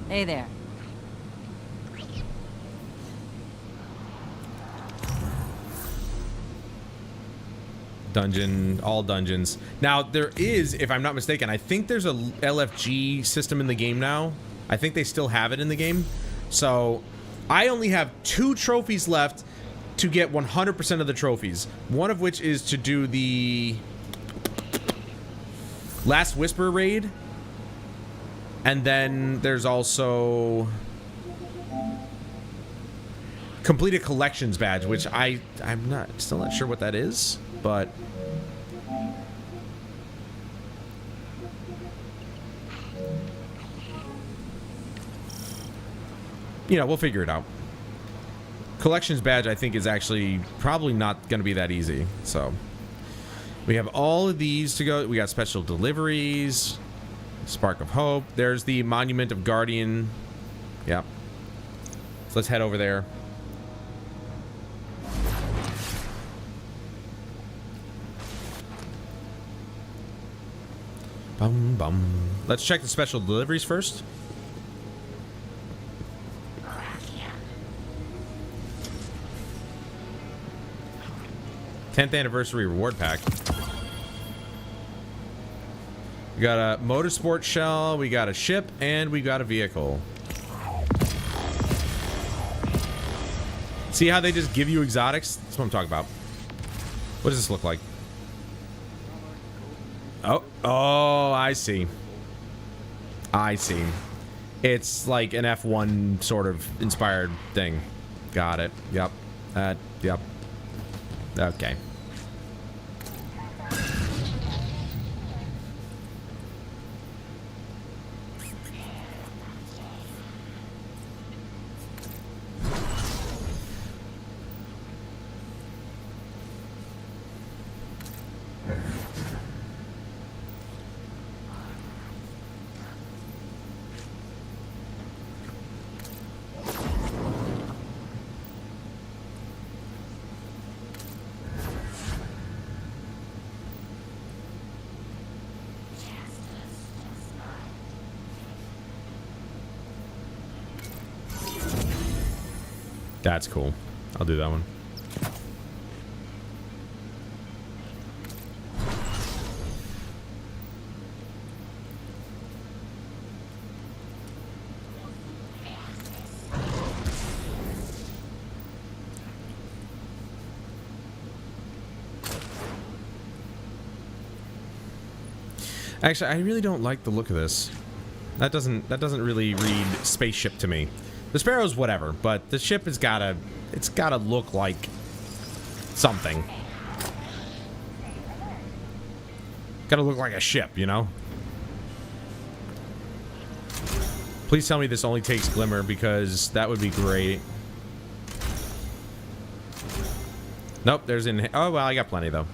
Hey there. Dungeon, all dungeons. Now there is, if I'm not mistaken, I think there's a LFG system in the game now. I think they still have it in the game. So I only have 2 trophies left to get 100% of the trophies. One of which is to do the Last Whisper raid. And then there's also complete a collections badge, which I'm still not sure what that is. But you know, we'll figure it out. Collections badge, I think, is actually probably not going to be that easy. So We have all of these to go. We got special deliveries. Spark of Hope. There's the Monument of Guardian. Yep. So let's head over there. Bum, bum. Let's check the special deliveries first. '10th anniversary reward pack. We got a motorsport shell, we got a ship, and we got a vehicle. See how they just give you exotics? That's what I'm talking about. What does this look like? Oh, I see. I see. It's like an F1 sort of inspired thing. Got it. Yep. Yep. Okay. That's cool. I'll do that one. Actually, I really don't like the look of this. That doesn't really read spaceship to me. The Sparrow's whatever, but the ship has gotta, it's gotta look like something. Gotta look like a ship, you know? Please tell me this only takes Glimmer, because that would be great. Nope, there's in, oh well, I got plenty though.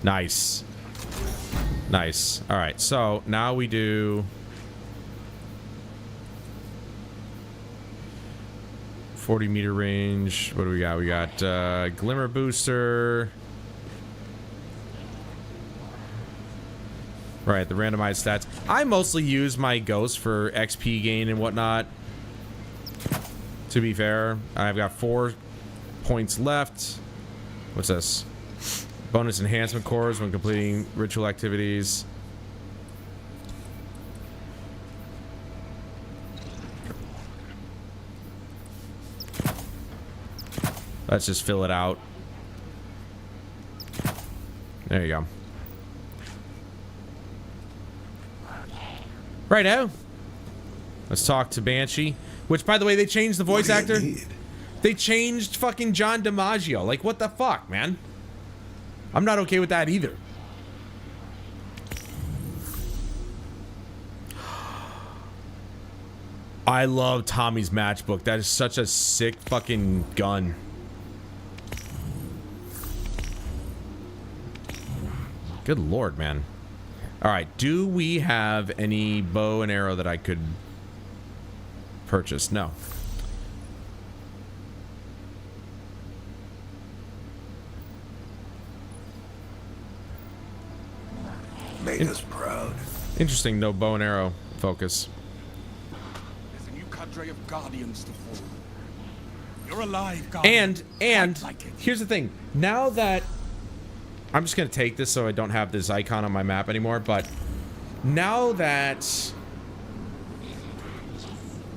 Nice. Nice. All right, so now we do 40-meter range. What do we got? We got Glimmer Booster. Right, the randomized stats. I mostly use my Ghost for XP gain and whatnot. To be fair, I've got 4 points left. What's this? Bonus enhancement cores when completing ritual activities. Let's just fill it out. There you go. Righto. Let's talk to Banshee. Which, by the way, they changed the voice actor. They changed fucking John DiMaggio. Like, what the fuck, man? I'm not okay with that either. I love Tommy's matchbook. That is such a sick fucking gun. Good lord, man. Alright, do we have any bow and arrow that I could purchase? No. Make us proud. Interesting, no bow and arrow focus. There's a new cadre of guardians to fall. You're alive, guardian. And Like it. here's the thing. Now that I'm just gonna take this so I don't have this icon on my map anymore, but now that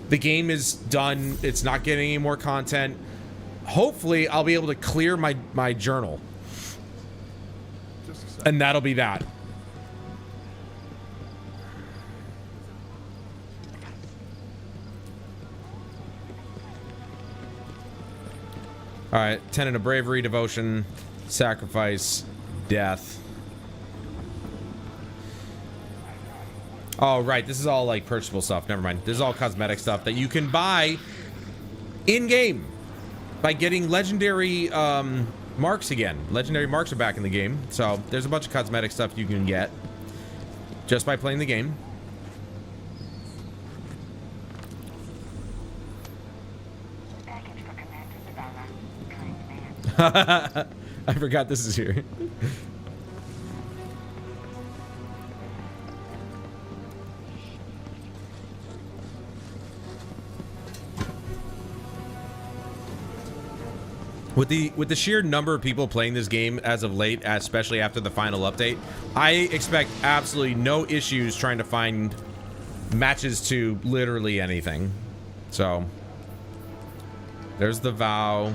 the game is done, it's not getting any more content, hopefully I'll be able to clear my journal. And that'll be that. Alright, tenet of bravery, devotion, sacrifice, death. Oh, right, this is all like purchasable stuff. Never mind. This is all cosmetic stuff that you can buy in-game. by getting legendary marks again. Legendary marks are back in the game, so there's a bunch of cosmetic stuff you can get just by playing the game. I forgot this is here. With the sheer number of people playing this game as of late, especially after the final update, I expect absolutely no issues trying to find matches to literally anything. So there's the vow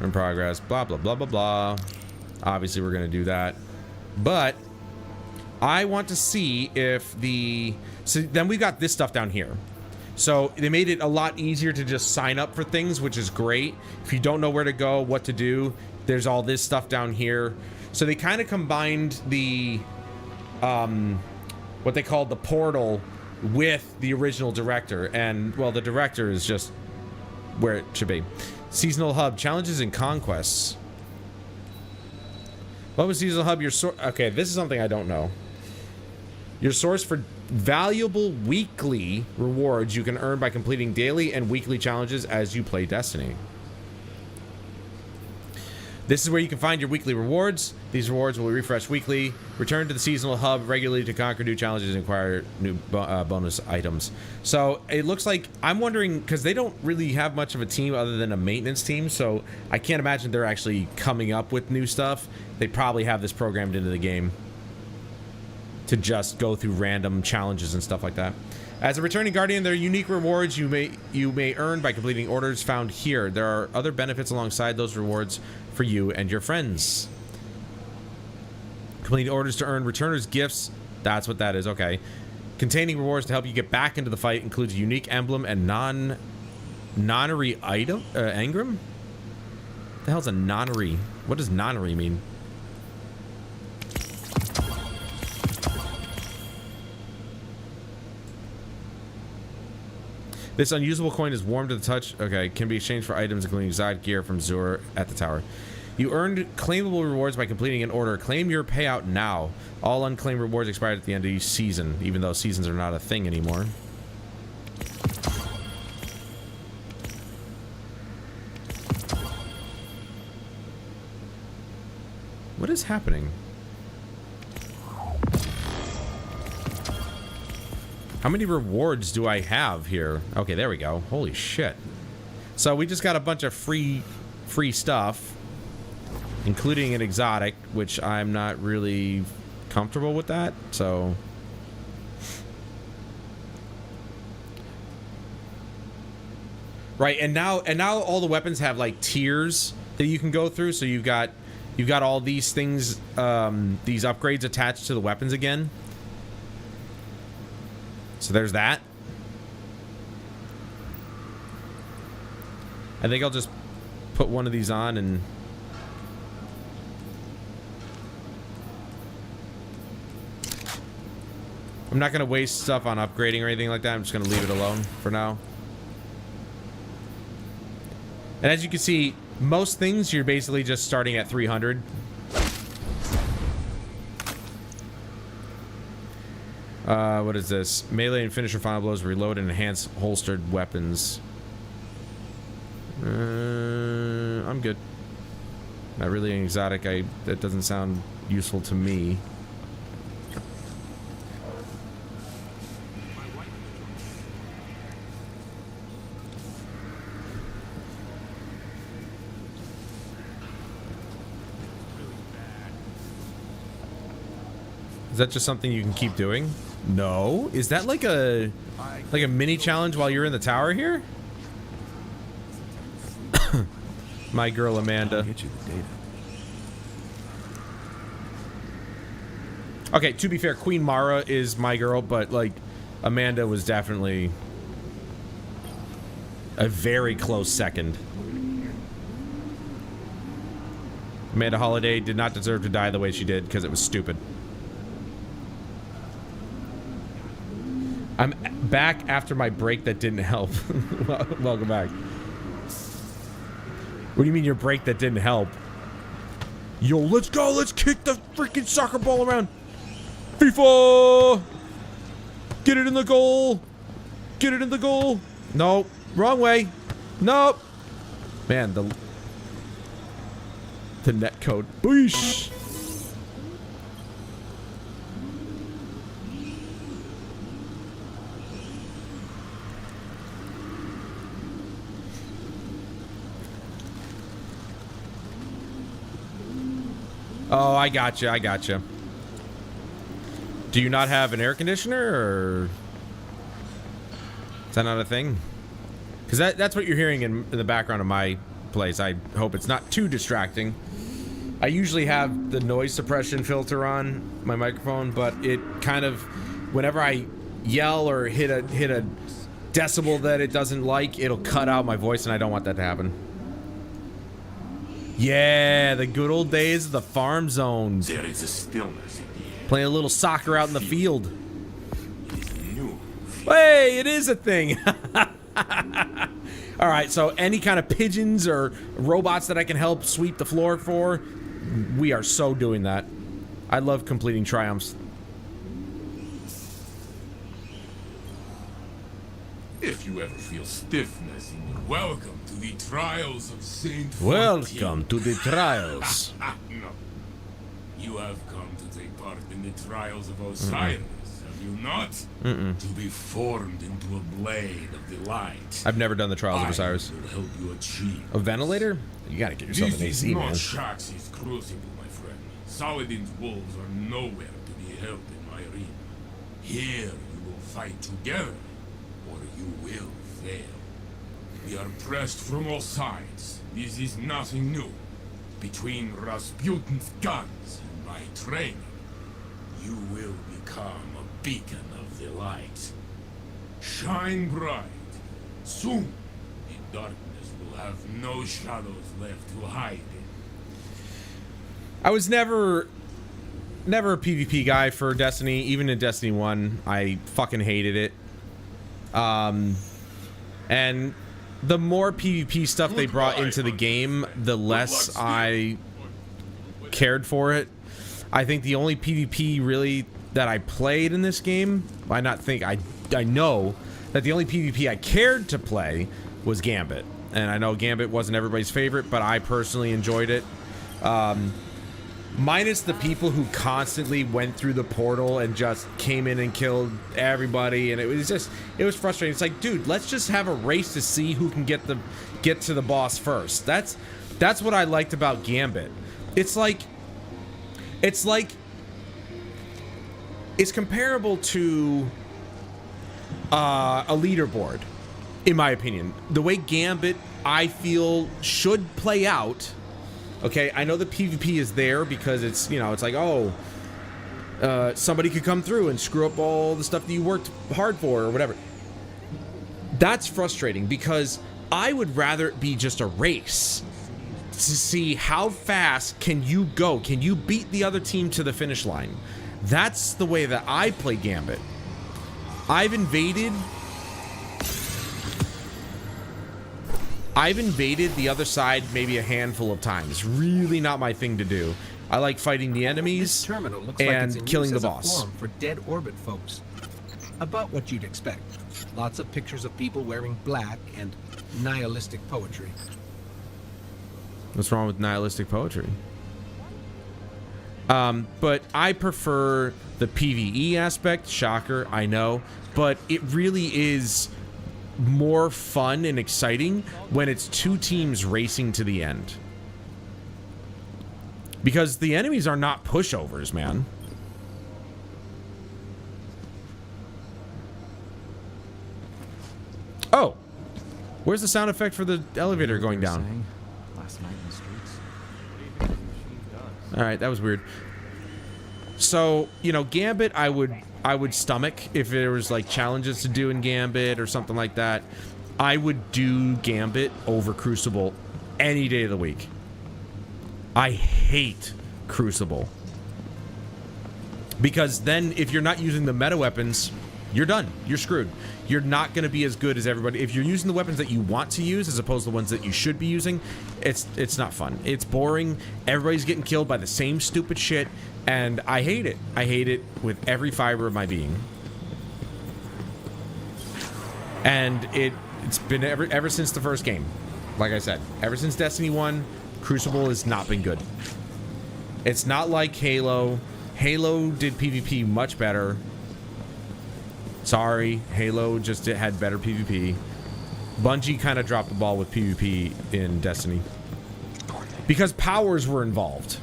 in progress, blah blah blah blah blah. Obviously we're gonna do that, but I want to see if so then we've got this stuff down here. So they made it a lot easier to just sign up for things, which is great. If you don't know where to go, what to do, there's all this stuff down here. So they kind of combined the what they called the portal with the original director, and well, the director is just where it should be. Seasonal hub, challenges and conquests. What was seasonal hub? Your source. Okay, this is something I don't know. Your source for valuable weekly rewards you can earn by completing daily and weekly challenges as you play Destiny. This is where you can find your weekly rewards. These rewards will refresh weekly. Return to the seasonal hub regularly to conquer new challenges and acquire new bonus items. So it looks like, I'm wondering, because they don't really have much of a team other than a maintenance team, so I can't imagine they're actually coming up with new stuff. They probably have this programmed into the game to just go through random challenges and stuff like that. As a returning guardian, there are unique rewards you may earn by completing orders found here. There are other benefits alongside those rewards for you and your friends. Completing orders to earn returners gifts. That's what that is. Okay. Containing rewards to help you get back into the fight includes a unique emblem and nonary item. Engram? What the hell's a nonary? What does nonary mean? This unusable coin is warm to the touch. Okay, can be exchanged for items including exotic gear from Zur at the tower. You earned claimable rewards by completing an order. Claim your payout now. All unclaimed rewards expire at the end of each season, even though seasons are not a thing anymore. What is happening? How many rewards do I have here? Okay, there we go. Holy shit. So we just got a bunch of free stuff, including an exotic, which I'm not really comfortable with that, so. Right, and now all the weapons have like tiers that you can go through, so you've got all these things, these upgrades attached to the weapons again. So there's that. I think I'll just put one of these on and I'm not going to waste stuff on upgrading or anything like that. I'm just going to leave it alone for now. And as you can see, most things you're basically just starting at 300. What is this? Melee and finisher final blows, reload and enhance holstered weapons. I'm good. Not really an exotic. That doesn't sound useful to me. Is that just something you can keep doing? No. Is that like a mini challenge while you're in the tower here? My girl Amanda. Get you the data. Okay, to be fair, Queen Mara is my girl, but like Amanda was definitely a very close second. Amanda Holiday did not deserve to die the way she did because it was stupid. I'm back after my break that didn't help. Welcome back. What do you mean your break that didn't help? Yo, let's go. Let's kick the freaking soccer ball around. FIFA! Get it in the goal. Get it in the goal. Nope. Wrong way. Nope. Man, the net code. Boosh. Oh, I gotcha. I gotcha. Do you not have an air conditioner, or is that not a thing? Because that's what you're hearing in the background of my place. I hope it's not too distracting. I usually have the noise suppression filter on my microphone, but it kind of, whenever I yell or hit a decibel that it doesn't like, it'll cut out my voice, and I don't want that to happen. Yeah, the good old days of the farm zones. There is a stillness in the air. Playing a little soccer out in the field. It is new. Hey, it is a thing. All right, so any kind of pigeons or robots that I can help sweep the floor for, we are so doing that. I love completing triumphs. If you ever feel stiffness, welcome to the trials of Saint. Welcome to the trials. No. You have come to take part in the trials of Osiris, have you not? To be formed into a blade of the light. I've never done the trials of Osiris. Will help you achieve. A ventilator? You gotta get yourself an This AC, is man. not Shax's crucible, my friend. Saladin's wolves are nowhere to be helped in my arena. Here you will fight together, or you will fail. We are pressed from all sides. This is nothing new. Between Rasputin's guns and my training, you will become a beacon of the light. Shine bright. Soon, the darkness will have no shadows left to hide in. I was never a PvP guy for Destiny. Even in Destiny 1, I fucking hated it. And the more PvP stuff they brought into the game, the less I cared for it. I think the only PvP really that I played in this game, I know that the only PvP I cared to play was Gambit. And I know Gambit wasn't everybody's favorite, but I personally enjoyed it. Minus the people who constantly went through the portal and just came in and killed everybody, and it was frustrating. It's like, dude, let's just have a race to see who can get to the boss first. That's what I liked about Gambit. It's comparable to a leaderboard, in my opinion. The way Gambit, I feel, should play out. Okay, I know the PvP is there because it's, it's like, somebody could come through and screw up all the stuff that you worked hard for or whatever. That's frustrating because I would rather it be just a race to see how fast can you go. Can you beat the other team to the finish line? That's the way that I play Gambit. I've invaded the other side maybe a handful of times. Really not my thing to do. I like fighting the enemies This terminal looks and like it's in killing use the as a boss. forum for dead orbit folks. About what you'd expect. Lots of pictures of people wearing black and nihilistic poetry. What's wrong with nihilistic poetry? But I prefer the PvE aspect. Shocker, I know. But it really is more fun and exciting when it's two teams racing to the end. Because the enemies are not pushovers, man. Oh! Where's the sound effect for the elevator going down? Last night in the streets. Alright, that was weird. So, Gambit I would stomach if there was like challenges to do in Gambit or something like that. I would do Gambit over Crucible any day of the week. I hate Crucible. Because then if you're not using the meta weapons, You're done. You're screwed. You're not going to be as good as everybody. If you're using the weapons that you want to use as opposed to the ones that you should be using, it's not fun. It's boring. Everybody's getting killed by the same stupid shit, and I hate it. I hate it with every fiber of my being. And it's been ever since the first game. Like I said, ever since Destiny 1, Crucible has not been good. It's not like Halo. Halo did PvP much better. Sorry, Halo just had better PvP. Bungie kind of dropped the ball with PvP in Destiny. Because powers were involved.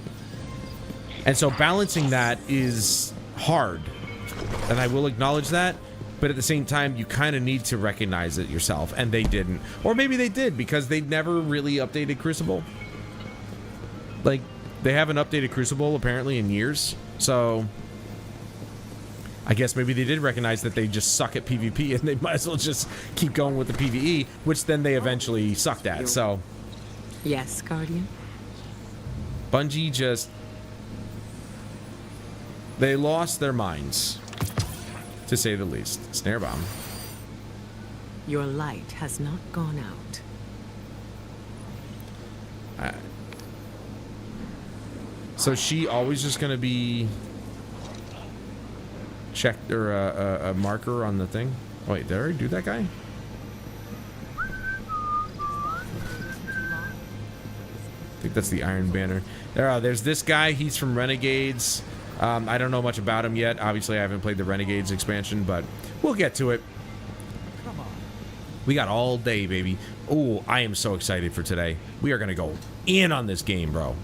And so balancing that is hard. And I will acknowledge that. But at the same time, you kind of need to recognize it yourself. And they didn't. Or maybe they did because they never really updated Crucible. Like, they haven't updated Crucible apparently in years. So I guess maybe they did recognize that they just suck at PvP and they might as well just keep going with the PvE, which then they eventually sucked at. So yes, Guardian. Bungie just, they lost their minds, to say the least. Snare bomb. Your light has not gone out. So she always just gonna be checked or a marker on the thing? Oh, wait, did I already do that guy? I think that's the Iron Banner. There's this guy. He's from Renegades. I don't know much about him yet. Obviously, I haven't played the Renegades expansion, but we'll get to it. We got all day, baby. Oh, I am so excited for today. We are gonna go in on this game, bro.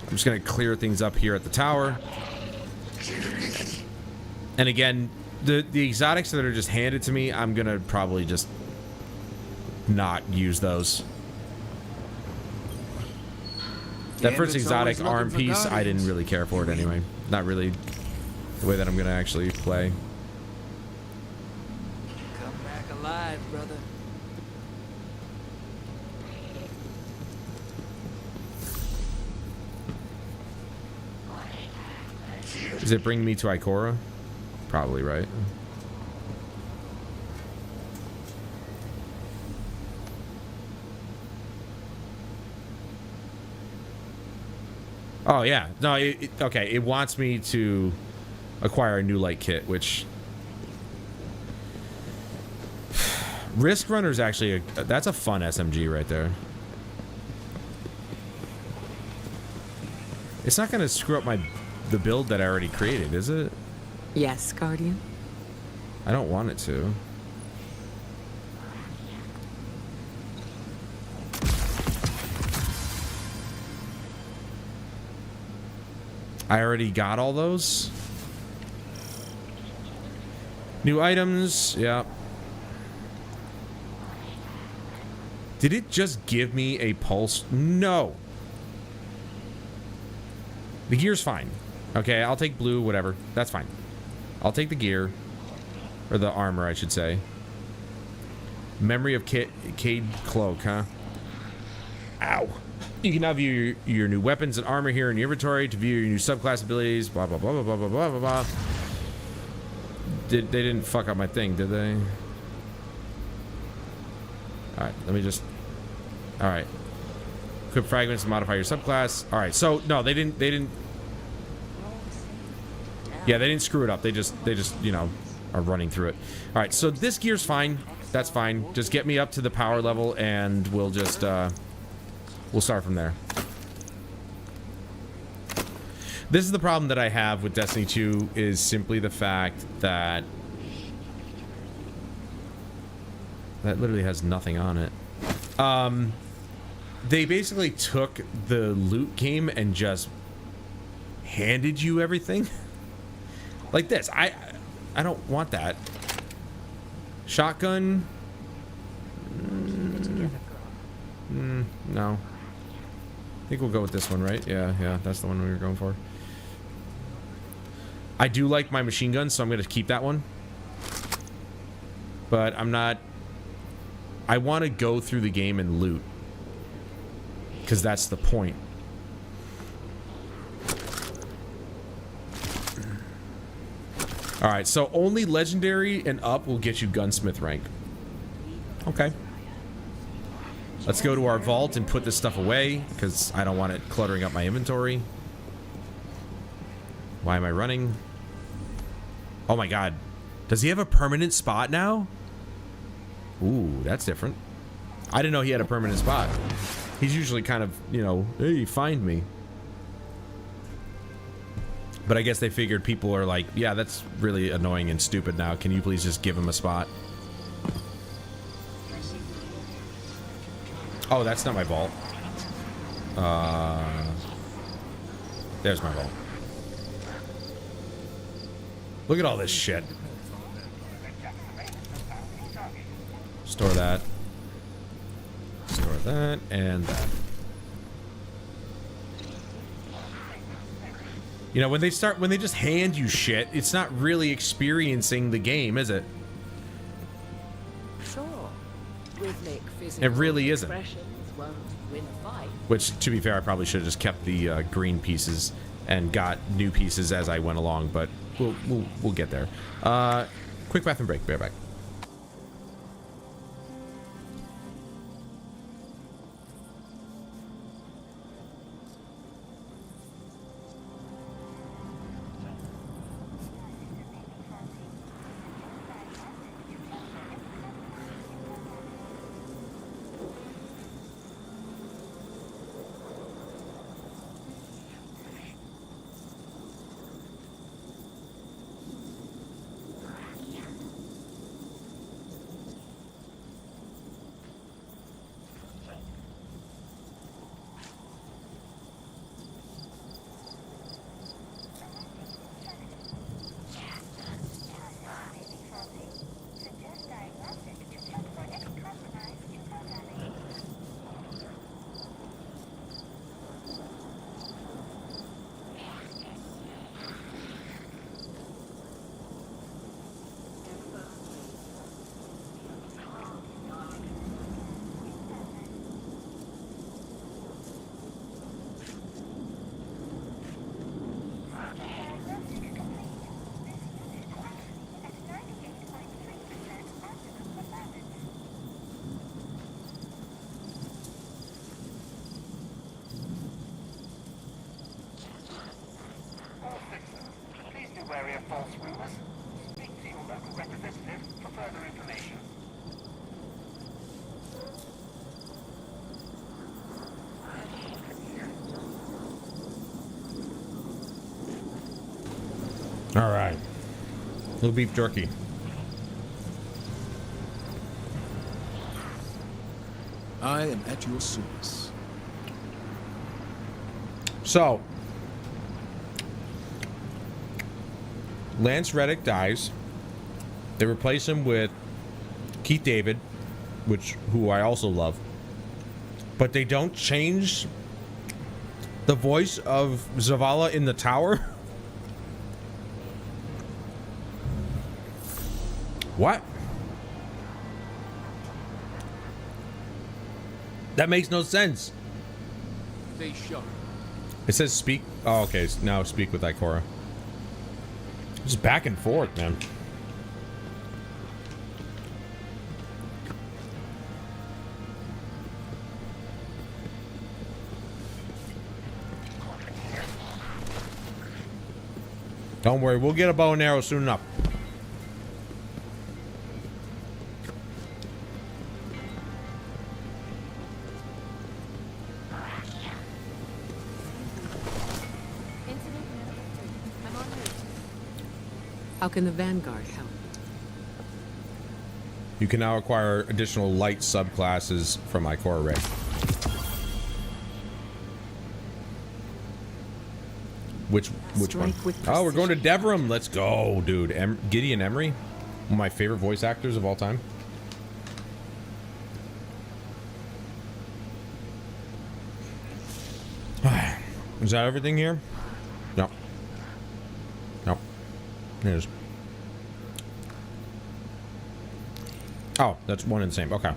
I'm just going to clear things up here at the tower. And again, the exotics that are just handed to me, I'm going to probably just not use those. That first exotic arm piece, I didn't really care for it anyway. Not really the way that I'm going to actually play. Come back alive, brother. Does it bring me to Ikora? Probably, right? Oh, yeah. No, okay. It wants me to acquire a new light kit, which... Risk Runner is actually that's a fun SMG right there. It's not going to screw up the build that I already created, is it? Yes, Guardian. I don't want it to. I already got all those. New items, yeah. Did it just give me a pulse? No. The gear's fine. Okay, I'll take blue, whatever. That's fine. I'll take the gear. Or the armor, I should say. Memory of Cade Cloak, huh? Ow. You can now view your new weapons and armor here in your inventory to view your new subclass abilities. Blah, blah, blah, blah, blah, blah, blah, blah. They didn't fuck up my thing, did they? Alright, let me just... Alright. Equip fragments to modify your subclass. Alright, so, no, they didn't... Yeah, they didn't screw it up. They just, you know, are running through it. Alright, so this gear's fine. That's fine. Just get me up to the power level and we'll just, we'll start from there. This is the problem that I have with Destiny 2 is simply the fact that that literally has nothing on it. They basically took the loot game and just handed you everything. Like this. I don't want that. Shotgun. No. I think we'll go with this one, right? Yeah, that's the one we were going for. I do like my machine gun, so I'm going to keep that one. But I'm not... I want to go through the game and loot. Because that's the point. All right, so only legendary and up will get you gunsmith rank. Okay. Let's go to our vault and put this stuff away because I don't want it cluttering up my inventory. Why am I running? Oh my god. Does he have a permanent spot now? Ooh, that's different. I didn't know he had a permanent spot. He's usually kind of, you know, hey, find me. But I guess they figured people are like, yeah, that's really annoying and stupid now. Can you please just give him a spot? Oh, that's not my vault. There's my vault. Look at all this shit. Store that. Store that and that. You know, when they just hand you shit, it's not really experiencing the game, is it? Sure. Rhythmic, physical It really isn't. expressions won't win a fight. Which, to be fair, I probably should have just kept the green pieces and got new pieces as I went along, but we'll get there. Quick bathroom break. Be right back. All right. Little beef jerky. I am at your service. So, Lance Reddick dies. They replace him with Keith David, who I also love. But they don't change the voice of Zavala in the tower. What? That makes no sense. They shut. It says speak. Oh, okay. Now speak with Ikora. Just back and forth, man. Don't worry, we'll get a bow and arrow soon enough. How can the Vanguard help? You can now acquire additional light subclasses from Ikora Ray. Which one? Oh, we're going to Devrim. Let's go, dude. Gideon Emery, one of my favorite voice actors of all time. Is that everything here? No. No. It is. Oh, that's one and the same. Okay.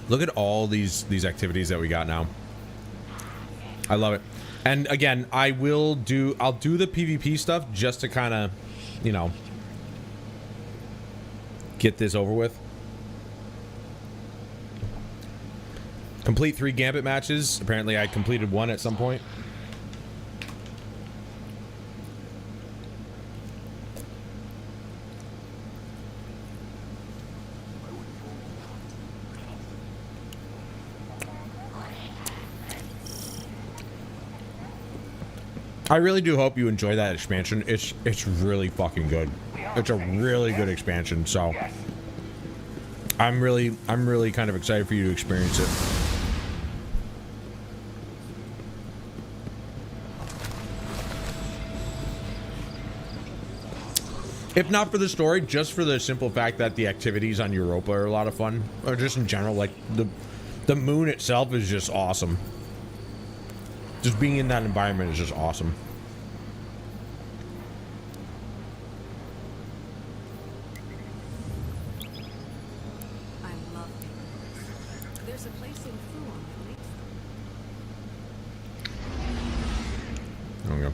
Look at all these activities that we got now. I love it. And again, I'll do the PvP stuff just to kind of, you know, get this over with. Complete 3 Gambit matches. Apparently I completed 1 at some point. I really do hope you enjoy that expansion. It's really fucking good. It's a really good expansion, so I'm really kind of excited for you to experience it. If not for the story, just for the simple fact that the activities on Europa are a lot of fun, or just in general, like the moon itself is just awesome. Just being in that environment is just awesome. I love it. There's a place in Fuon that makes them. There we go.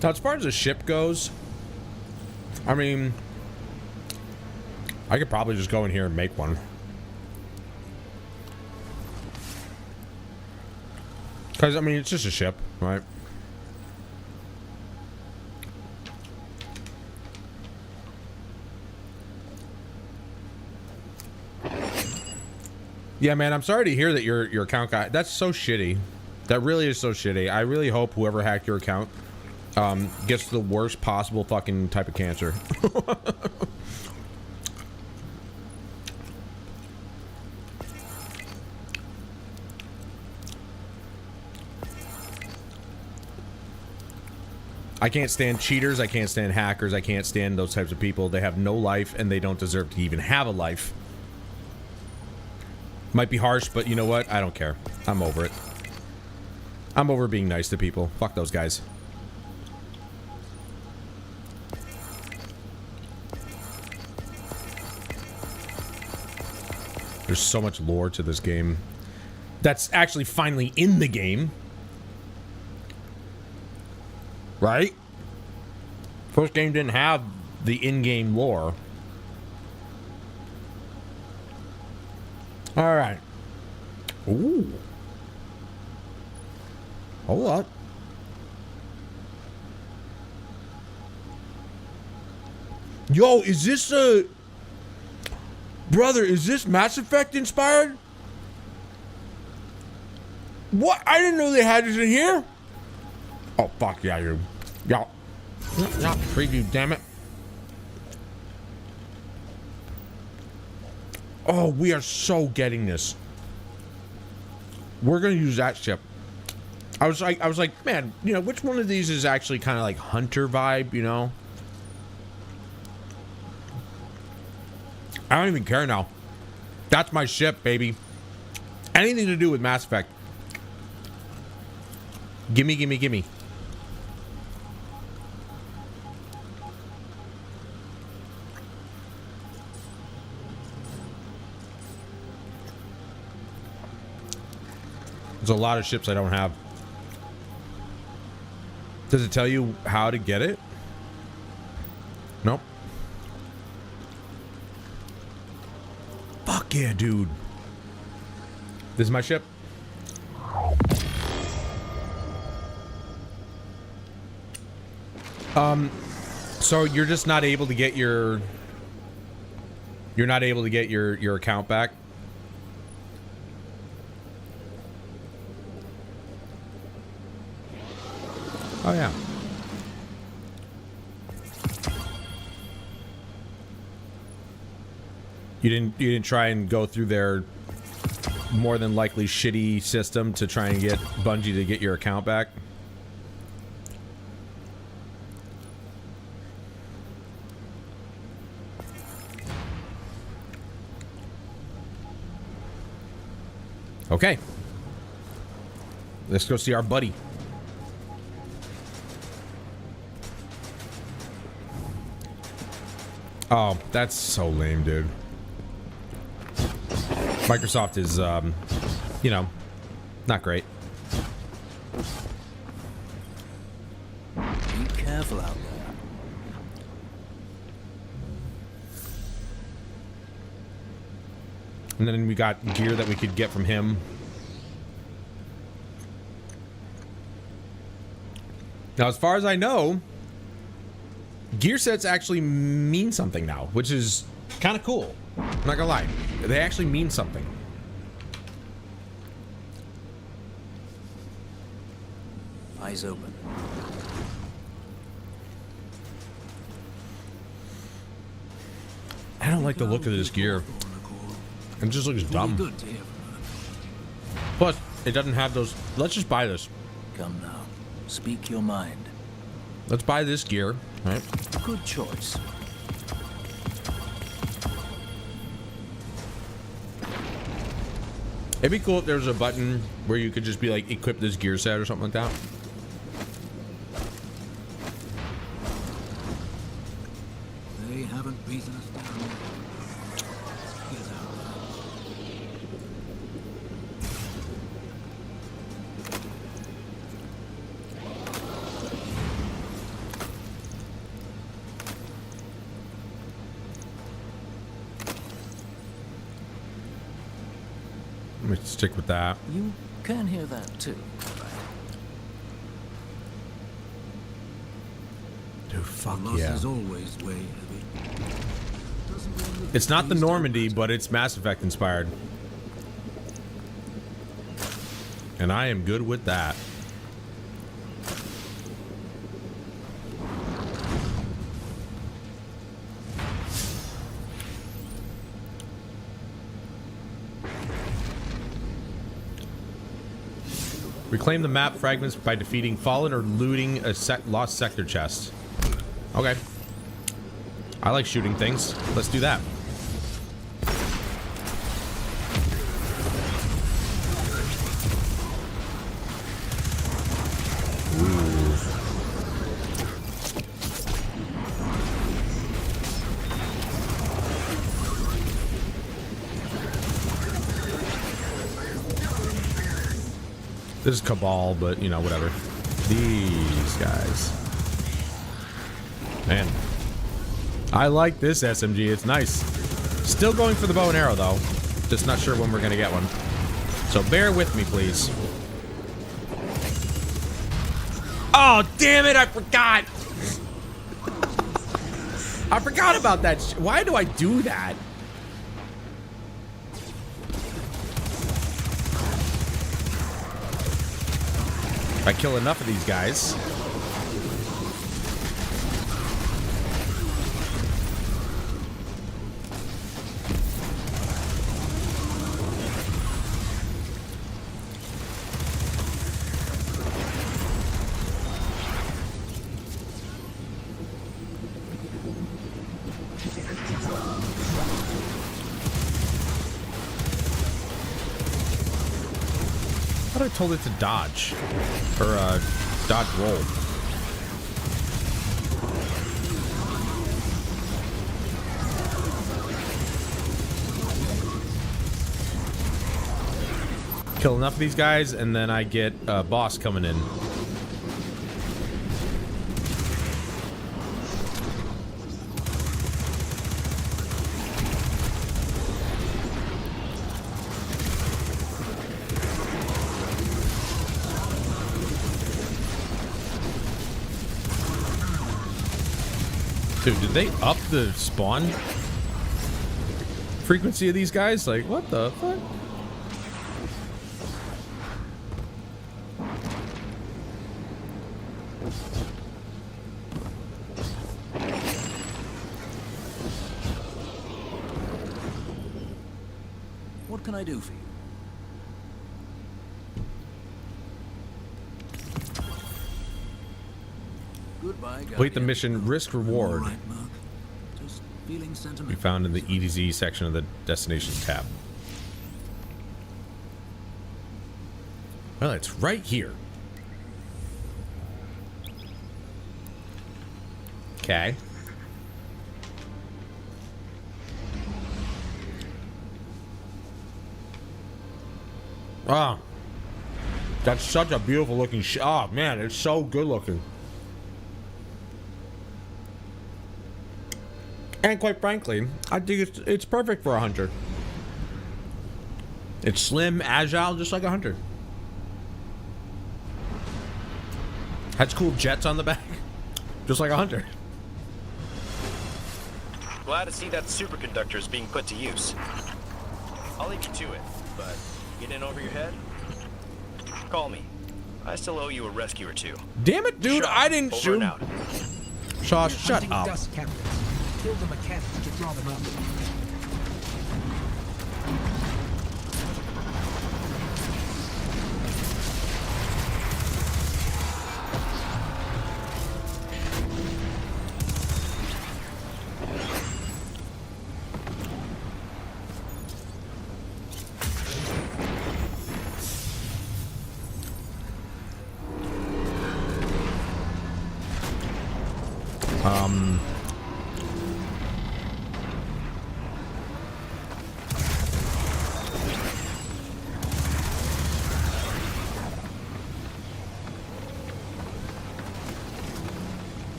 Now, as far as the ship goes, I mean, I could probably just go in here and make one. Because, I mean, it's just a ship, right? Yeah, man, I'm sorry to hear that your account got... That's so shitty. That really is so shitty. I really hope whoever hacked your account gets the worst possible fucking type of cancer. I can't stand cheaters. I can't stand hackers. I can't stand those types of people. They have no life and they don't deserve to even have a life. Might be harsh, but you know what? I don't care. I'm over it. I'm over being nice to people. Fuck those guys. There's so much lore to this game that's actually finally in the game. Right? First game didn't have the in-game lore. Alright. Ooh. Hold up. Yo, is this a... Brother, is this Mass Effect inspired? What? I didn't know they had this in here. Oh, fuck yeah, dude. Yeah. Not preview, damn it. Oh, we are so getting this. We're gonna use that ship. I was like, man, you know, which one of these is actually kind of like Hunter vibe, you know? I don't even care now. That's my ship, baby. Anything to do with Mass Effect. Gimme, gimme, gimme. There's a lot of ships I don't have. Does it tell you how to get it? Nope. Fuck yeah, dude. This is my ship. So you're just not able to get your... You're not able to get your account back? Oh yeah. You didn't try and go through their more than likely shitty system to try and get Bungie to get your account back? Okay. Let's go see our buddy. Oh, that's so lame, dude. Microsoft is, you know, not great. Be careful out there. And then we got gear that we could get from him. Now, as far as I know, gear sets actually mean something now, which is kind of cool. I'm not gonna lie. They actually mean something. Eyes open. I don't like the look of this gear. It just looks dumb. Plus, it doesn't have those. Let's just buy this. Come now. Speak your mind. Let's buy this gear, right? Good choice. It'd be cool if there was a button where you could just be like, equip this gear set or something like that. They haven't beaten us down yet. Get out. Let me stick with that. You can hear that too. Dude, fuck Loss yeah. is always way heavy. It's not the Normandy, but it's Mass Effect inspired. And I am good with that. Reclaim the map fragments by defeating fallen or looting a lost sector chest. Okay. I like shooting things. Let's do that. This is Cabal, but, you know, whatever. These guys. Man. I like this SMG. It's nice. Still going for the bow and arrow, though. Just not sure when we're going to get one. So bear with me, please. Oh, damn it. I forgot. I forgot about that. Why do I do that? If I kill enough of these guys. I thought I told it to dodge. Or, dodge roll. Kill enough of these guys, and then I get a boss coming in. Dude, did they up the spawn frequency of these guys? Like, what the fuck? What can I do for you? Goodbye, Complete the mission, risk reward. All right, Mark. Just feeling Be sentimental. found in the E to Z section of the destinations tab. Well, it's right here. Okay. Oh. That's such a beautiful looking oh man, it's so good looking. And quite frankly, I think it's perfect for a hunter. It's slim, agile, just like a hunter. Has cool jets on the back, just like a hunter. Glad to see that superconductor is being put to use. I'll leave you to it, but get in over your head? Call me. I still owe you a rescue or two. Damn it, dude! Shaw, I didn't over shoot. and out. Shaw, shut Hunting up. dust captains. Kill the mechanics to draw them up.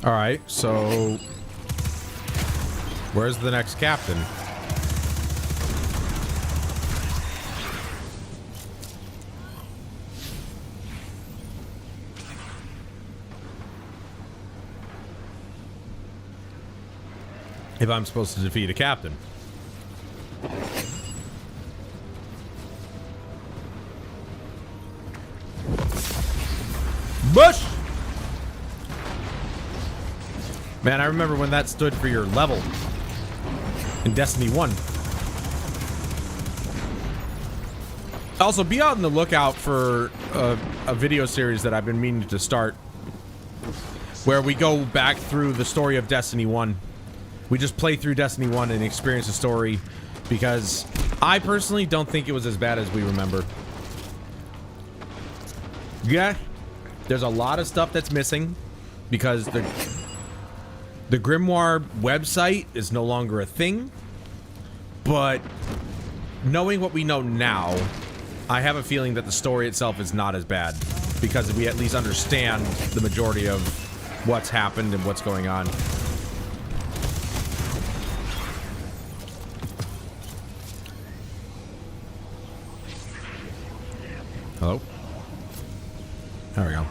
All right, so where's the next captain? If I'm supposed to defeat a captain. Bush! Man, I remember when that stood for your level in Destiny 1. Also, be on the lookout for a video series that I've been meaning to start where we go back through the story of Destiny 1. We just play through Destiny 1 and experience the story because I personally don't think it was as bad as we remember. Yeah, there's a lot of stuff that's missing because the Grimoire website is no longer a thing, but knowing what we know now, I have a feeling that the story itself is not as bad because we at least understand the majority of what's happened and what's going on. Hello? There we go.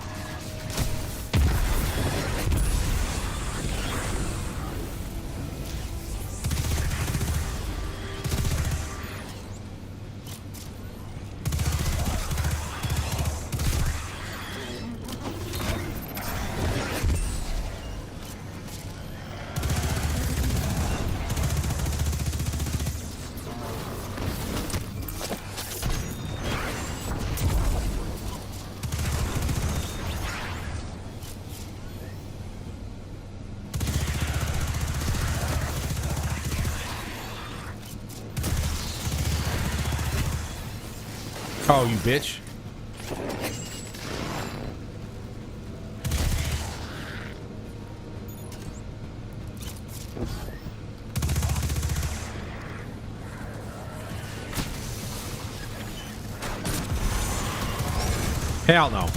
Oh, you bitch. Hell no.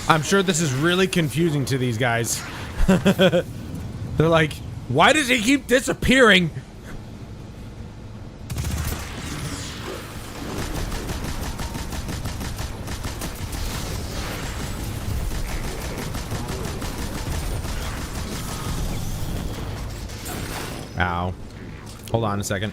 I'm sure this is really confusing to these guys. They're like, why does he keep disappearing? Ow. Hold on a second.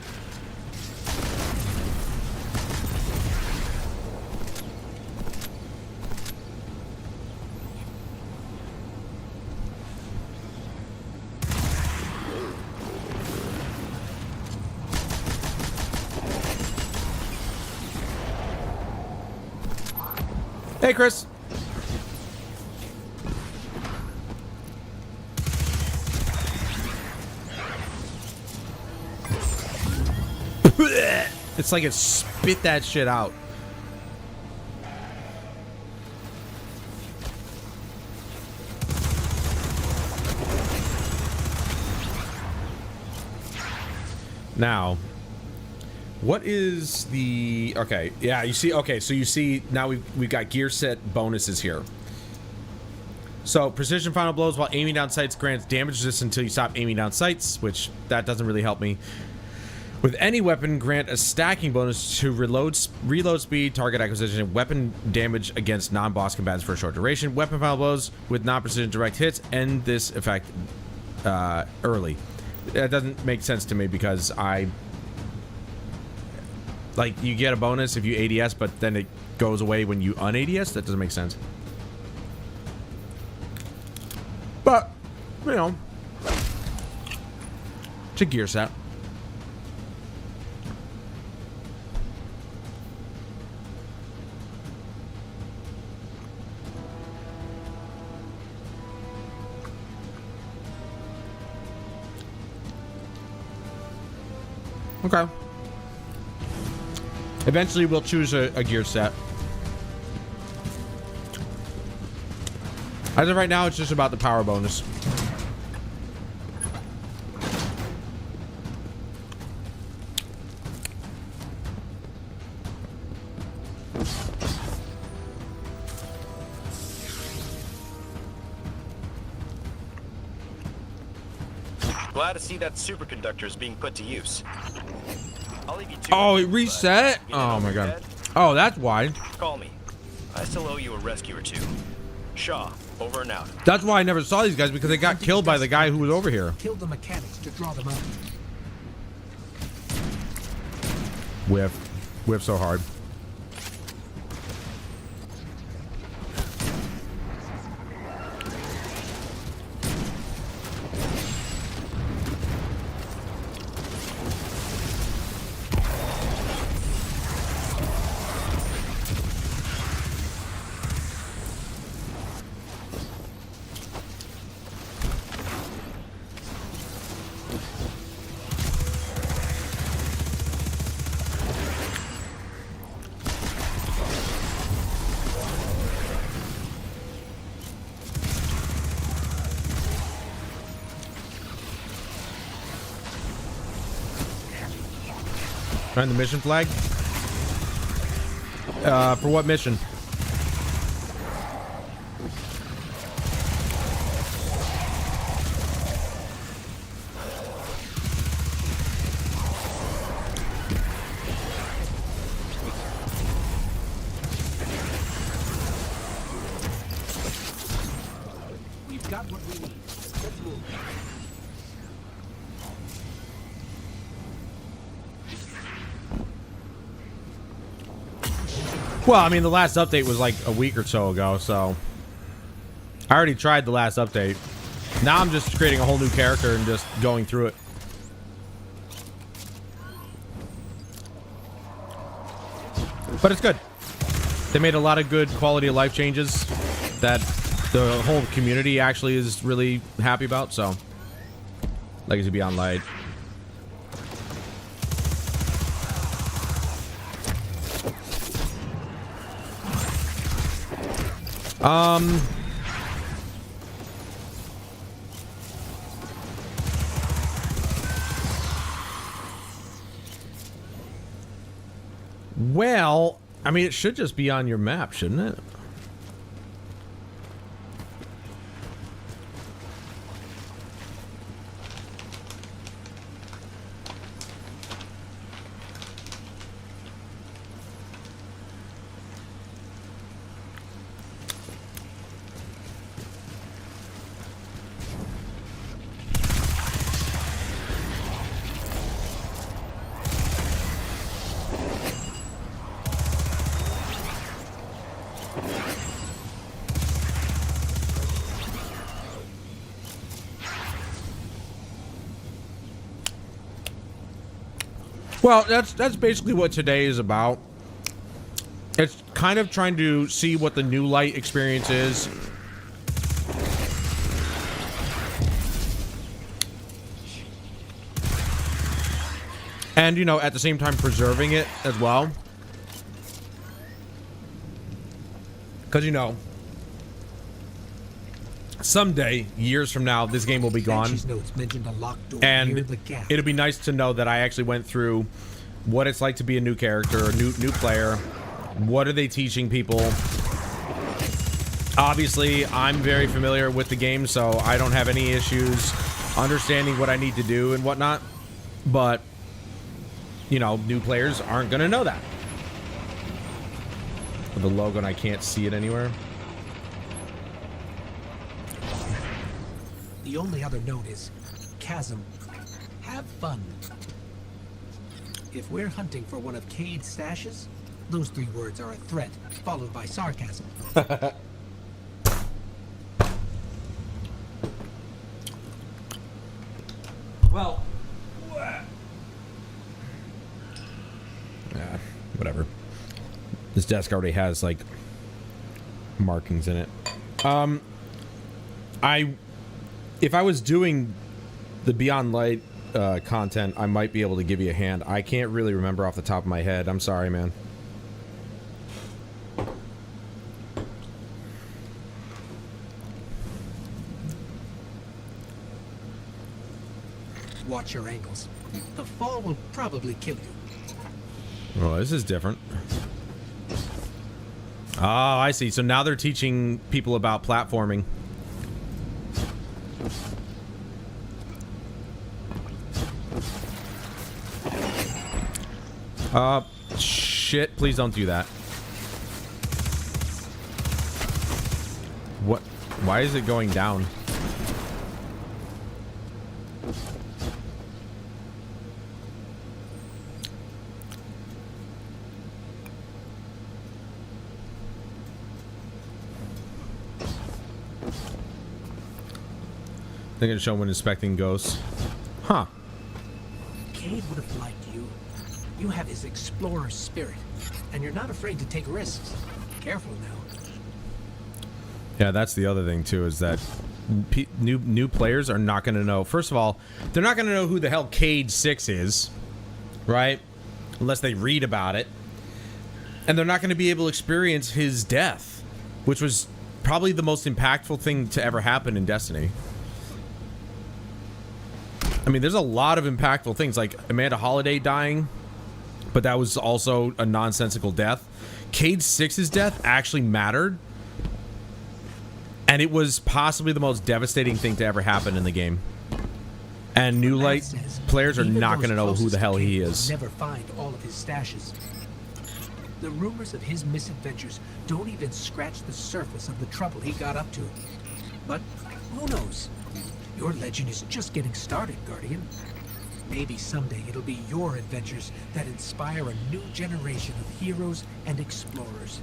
Hey, Chris. It's like it spit that shit out. Now, what is the... Okay, yeah, you see... Okay, so you see now we've got gear set bonuses here. So, precision final blows while aiming down sights grants damage resistance until you stop aiming down sights, which that doesn't really help me. With any weapon, grant a stacking bonus to reload speed, target acquisition, and weapon damage against non-boss combatants for a short duration. Weapon final blows with non-precision direct hits end this effect early. That doesn't make sense to me because like, you get a bonus if you ADS, but then it goes away when you un-ADS? That doesn't make sense. But, you know, it's a gear set. Okay. Eventually, we'll choose a gear set. As of right now, it's just about the power bonus. Glad to see that superconductor is being put to use. I'll leave you to Oh, it it reset? Oh my god. Oh, that's why. Call me. I still owe you a rescue or two. Shaw, over and out. That's why I never saw these guys, because they got killed by the guy who was over here. Killed the mechanics to draw them out. Whiff. Whiff so hard. Find the mission flag? For what mission? We've got what we need. Let's move. Well, I mean, the last update was like a week or so ago, so I already tried the last update. Now I'm just creating a whole new character and just going through it. But it's good. They made a lot of good quality of life changes that the whole community actually is really happy about, so Legacy Beyond Light. Well, I mean, it should just be on your map, shouldn't it? Well, that's basically what today is about. It's kind of trying to see what the new light experience is. And, you know, at the same time preserving it as well. Because, you know, someday, years from now, this game will be gone. Notes mentioned a locked door And near the gap. it'll be nice to know that I actually went through what it's like to be a new character, a new player. What are they teaching people? Obviously, I'm very familiar with the game, so I don't have any issues understanding what I need to do and whatnot. But, you know, new players aren't going to know that. The logo, and I can't see it anywhere. The only other note is, Chasm, have fun. If we're hunting for one of Cade's stashes, those 3 words are a threat, followed by sarcasm. Well, yeah, whatever. This desk already has, like, markings in it. If I was doing the Beyond Light content, I might be able to give you a hand. I can't really remember off the top of my head. I'm sorry, man. Watch your ankles. The fall will probably kill you. Oh, this is different. Oh, I see. So now they're teaching people about platforming. Shit. Please don't do that. What? Why is it going down? They're gonna show when inspecting ghosts. Huh. Cade would have liked you. You have his explorer's spirit, and you're not afraid to take risks. Careful now. Yeah, that's the other thing too, is that new players are not going to know. First of all, they're not going to know who the hell Cade 6 is, right? Unless they read about it. And they're not going to be able to experience his death, which was probably the most impactful thing to ever happen in Destiny. I mean, there's a lot of impactful things, like Amanda Holiday dying, but that was also a nonsensical death. Cade 6's death actually mattered, and it was possibly the most devastating thing to ever happen in the game. And New Light players are not going to know who the hell he is. Never find all of his stashes. The rumors of his misadventures don't even scratch the surface of the trouble he got up to. But who knows? Your legend is just getting started, Guardian. Maybe someday it'll be your adventures that inspire a new generation of heroes and explorers.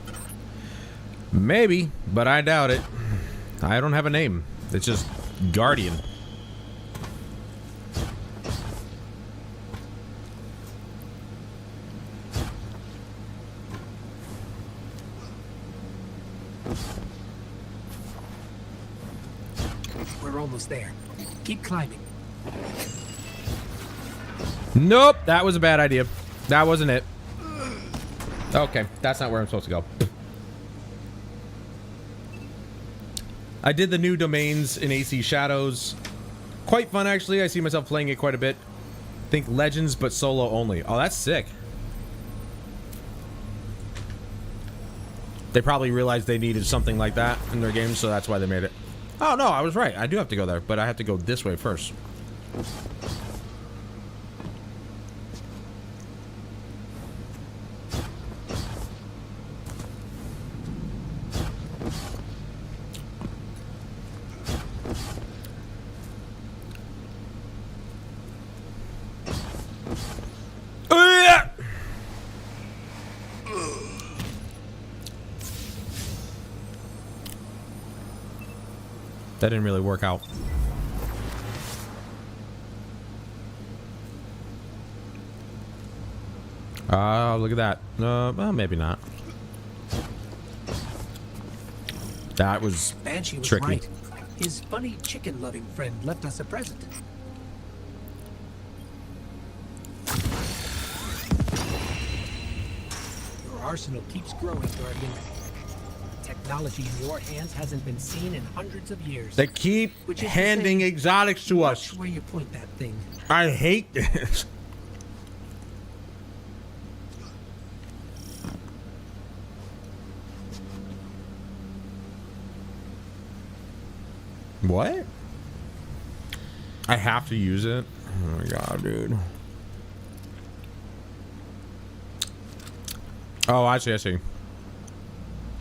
Maybe, but I doubt it. I don't have a name. It's just Guardian. We're almost there. Keep climbing. Nope, that was a bad idea. That wasn't it. Okay, that's not where I'm supposed to go. I did the new domains in AC Shadows. Quite fun, actually. I see myself playing it quite a bit. Think Legends, but solo only. Oh, that's sick. They probably realized they needed something like that in their game, so that's why they made it. Oh, no, I was right. I do have to go there, but I have to go this way first. That didn't really work out. Look at that. Well, maybe not. That was Banshee was tricky. right. His funny chicken-loving friend left us a present. Your arsenal keeps growing, Guardian. Technology in your hands hasn't been seen in hundreds of years. They keep handing exotics to us. Watch where you point that thing. I hate this. What? I have to use it? Oh my god, dude. Oh, I see, I see.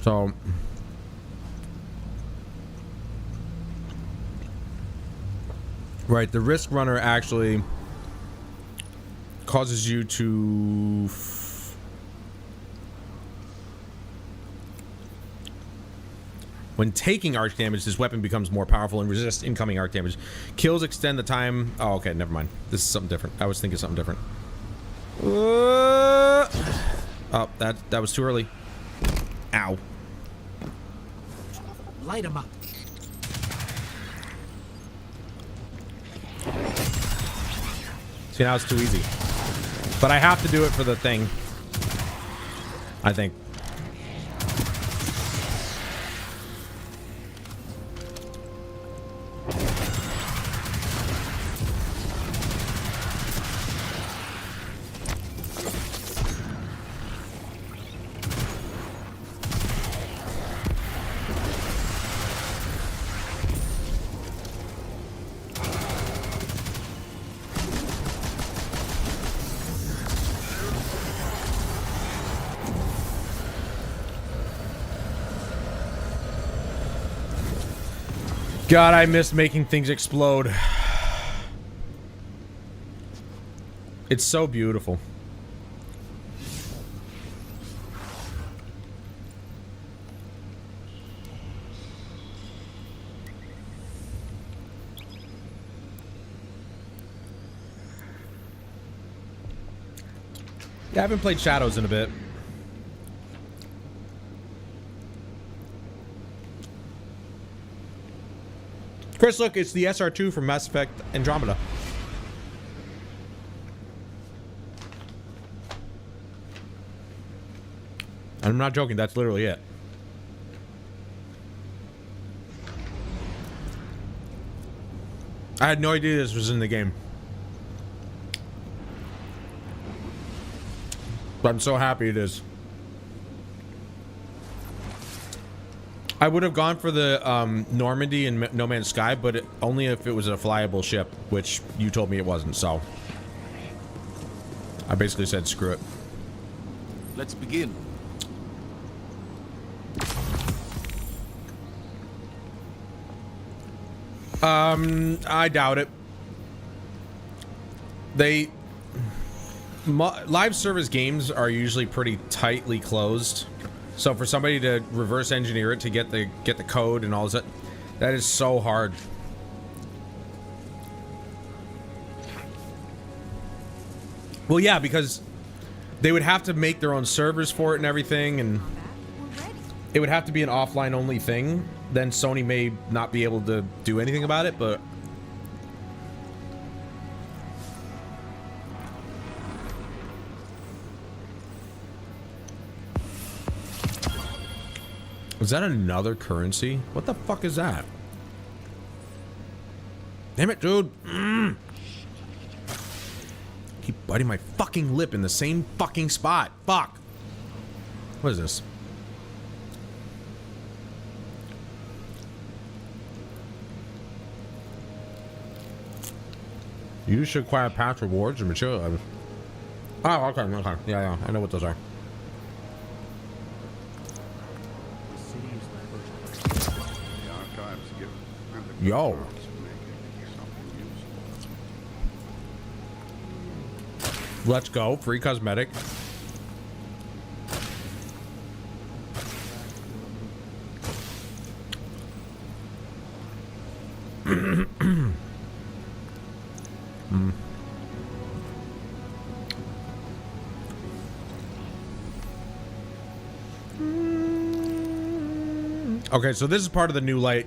So... Right, the Risk Runner actually causes you to... When taking arch damage, this weapon becomes more powerful and resists incoming arc damage. Kills extend the time... Oh, okay, never mind. This is something different. I was thinking something different. Oh, that was too early. Ow. Light him up. See, now it's too easy. But I have to do it for the thing. I think. God, I miss making things explode. It's so beautiful. Yeah, I haven't played Shadows in a bit. Chris, look, it's the SR2 from Mass Effect Andromeda. I'm not joking, that's literally it. I had no idea this was in the game. But I'm so happy it is. I would have gone for the Normandy and No Man's Sky, but only if it was a flyable ship, which you told me it wasn't, so I basically said screw it. Let's begin. I doubt it. Live service games are usually pretty tightly closed. So for somebody to reverse engineer it to get the code and all that is so hard. Well, yeah, because they would have to make their own servers for it and everything, and it would have to be an offline only thing. Then Sony may not be able to do anything about it, but is that another currency? What the fuck is that? Damn it, dude. Keep biting my fucking lip in the same fucking spot. Fuck. What is this? You should acquire past rewards and material items. Oh, okay, okay. Yeah, I know what those are. Yo. Let's go. Free cosmetic. Okay, so this is part of the new light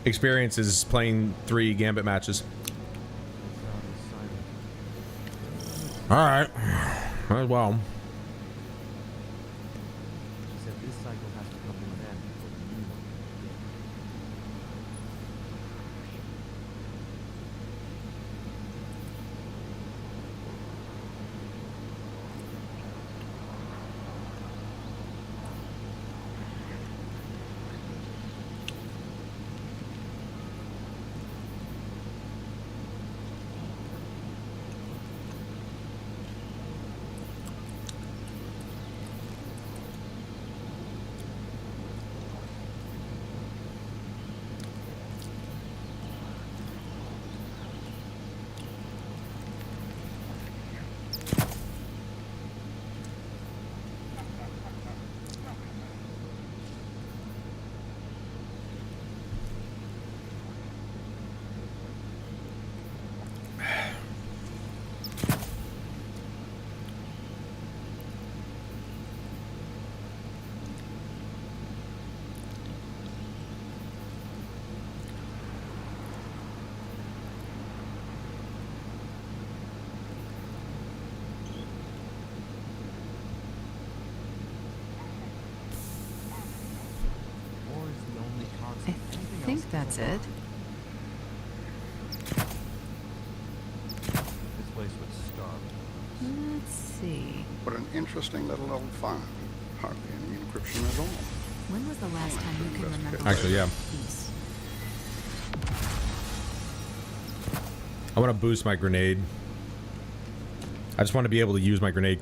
experience, is playing 3 Gambit matches. Alright. Might as well. He said this cycle has to come to an end before the new one can begin. I think that's it. This place would starve. Let's see. What an interesting little old farm. Hardly any encryption at all. When was the last time you can remember? Actually, yeah. Peace? I want to boost my grenade. I just want to be able to use my grenade